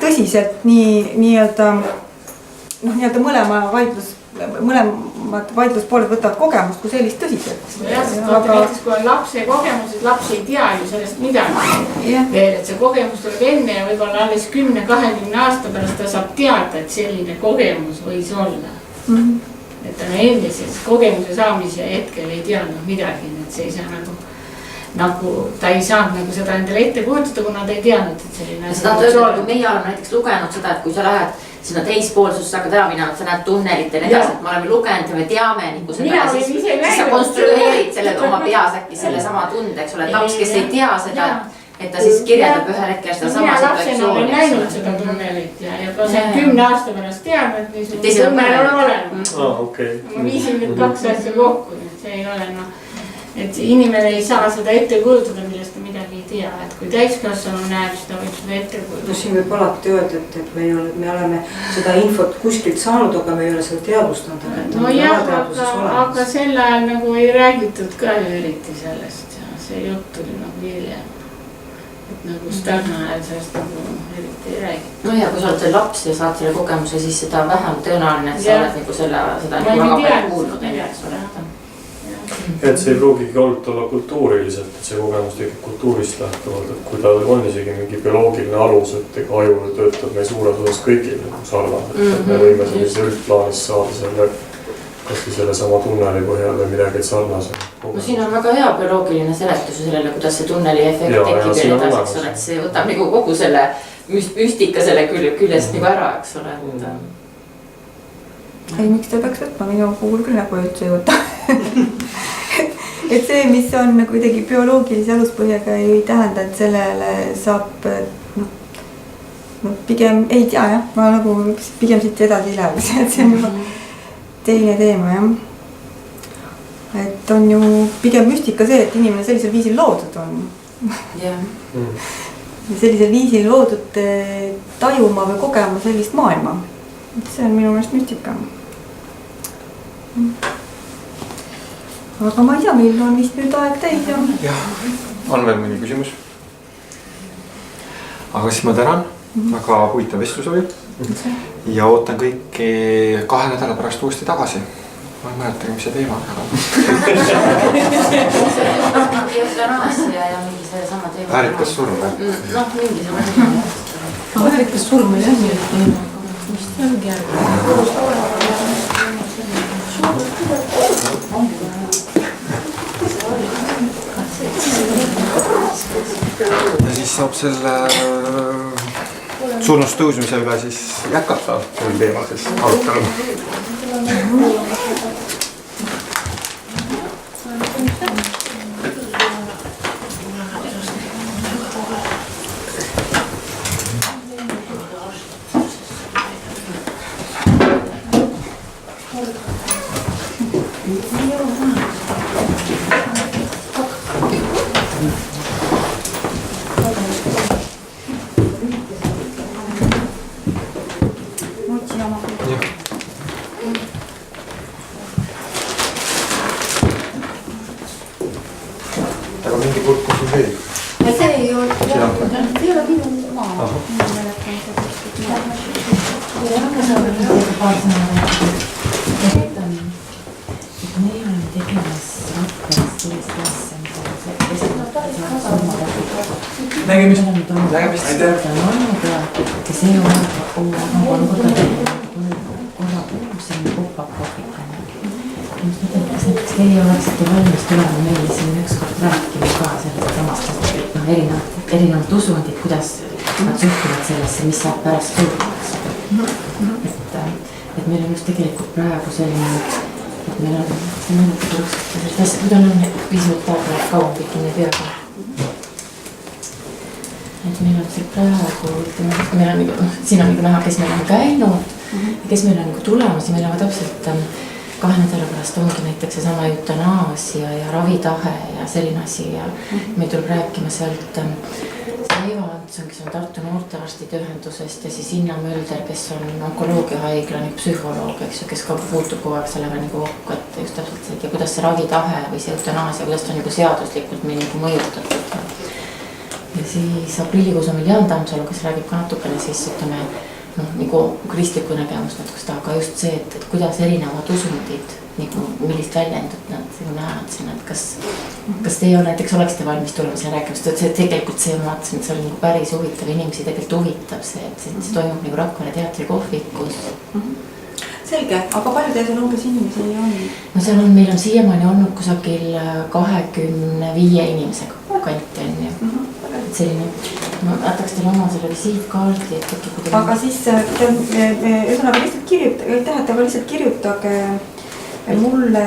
tõsiselt nii-öelda mõlemad vaidluspooled võtavad kogemust kui sellist tõsiselt. Näiteks kui on lapse kogemus, et laps ei tea ju sellest midagi veel, et see kogemus tuleb enne ja võib-olla alles 10-20 aasta pärast ta saab teada, et selline kogemus võis olla. Et ta enne siis kogemuse saamise hetkel ei teadnud midagi, et see ei saa nagu ta ei saanud nagu seda endale ette kujutada, kuna ta ei teadnud, et selline seda on öelda, kui meie oleme näiteks lugenud seda, et kui sa lähed sinna teispoolsusse hakkad ära minema, et sa näed tunnelit ja nii edasi, et me oleme lugenud ja me teame nagu seda, siis sa konstrueerid selle oma peas äkki selle sama tunde, eks ole, et laps, kes ei tea seda, et ta siis kirjeldab ühel hetkel seda sama situatsiooni. Mina lapsena näinud seda tunnelit ja ka see 10 aasta pärast teadnud, et niisugune tunnel on olemas. Ma viisin nüüd 2 asja kokku, et see ei ole et inimene ei saa seda ette kujutada, millest ta midagi ei tea, et kui täiskasvanu näeb, siis ta võib seda ette kujutada. Siin võib alati öelda, et me oleme seda infot kuskilt saanud, aga me ei ole seda teadvustanud. No jah, aga sel ajal nagu ei räägitud ka eriti sellest ja see jutt tuli nagu hiljem. Et nagu Stagna ajal sellest nagu eriti ei räägitud. No ja kui sa oled laps ja saad selle kogemuse, siis seda vähem tõenäoline, et sa oled nagu seda väga palju kuulnud, eks ole. Et see ei pruugigi olla kultuuriliselt, et see kogemus tekib kultuurist lähtuvalt, et kui tal on isegi mingi bioloogiline alus, et aju töötab meil suures osas kõigil sarnaselt, et me võime sellise üldplaanis saada selle kas või selle sama tunneli põhjal või midagi sarnase. No siin on väga hea bioloogiline seletus sellele, kuidas see tunneli efekt tekib ja edasi, et see võtab nagu kogu selle müstika selle küljest nagu ära, eks ole. Ei, miks ta peaks võtma, minu puhul küll nagu üldse ei võta. Et see, mis on kuidagi bioloogilise aluspõhjaga, ei tähenda, et sellele saab pigem ei tea jah, ma nagu pigem siit edasi ei lähe, et see on juba teine teema jah. Et on ju pigem müstika see, et inimene sellisel viisil loodud on. Ja sellisel viisil loodud tajuma või kogema sellist maailma. See on minu meelest müstika. Aga ma ei tea, meil on vist nüüd aeg täis ja... Jah, on veel mõni küsimus? Aga siis ma tänan, väga huvitav vestlus oli ja ootan kõiki 2 nädala pärast uuesti tagasi. Ma ei mäletagi, mis see teema on. Eutanaasia ja mingi see sama teema. Väärikas surm, jah? No, mingi sama teema. Väärikas surm oli jah. Mis see ongi ja siis saab selle surnust tõusmisega siis jätkata sellel teemal siis arutelu. Aga mingi pulk on sul veel? See ei ole minu maa. Meil on tegemas rahvas sellist asja, Nägemist. ja see on korra puhusin popapopikana. Kas näiteks teie oleksite valmis tulema meile siin ükskord rääkima ka sellest samast, erinevad usundid, kuidas nad suhtuvad sellesse, mis saab pärast surmaks. Et meil on just tegelikult praegu selline, et meil on sellist asja, kui ta on pisut aega kauem pikini peaga. Et meil on see praegu, meil on nagu, siin on nagu näha, kes meil on käinud ja kes meil on nagu tulemas ja meil on täpselt 2 nädala pärast ongi näiteks see sama eutanaasia ja ravitahe ja selline asi ja meil tuleb rääkima sealt Eva Antson, kes on Tartu Noortearstide Ühendusest ja siis Inna Mölder, kes on onkoloogiahaigla psühholoog, eks ju, kes ka puutub kogu aeg sellega nagu kokku, et just täpselt see, et ja kuidas see ravitahe või see eutanaasia, kuidas ta on nagu seaduslikult meil nagu mõjutatud. Ja siis aprillikuus on meil Jaan Tammsalu, kes räägib ka natukene siis ütleme nagu kristlikku nägemust natuke seda, aga just see, et kuidas erinevad usundid nagu millist väljendut nad näevad sinna, et kas teie näiteks oleksite valmis tulema siia rääkima, sest see tegelikult see ma vaatasin, et see oli nagu päris huvitav, inimesi tegelikult huvitab see, et see toimub nagu Rakvere teatrikohvikus. Selge, aga palju teil seal umbes inimesi on? No seal on, meil on siiamaani olnud kusagil 25 inimesega kanti on ju. Et selline, ma jätaks teile oma selle visiitkaardi, et äkki kui teil... Aga siis ühesõnaga lihtsalt kirjutage, aga lihtsalt kirjutage mulle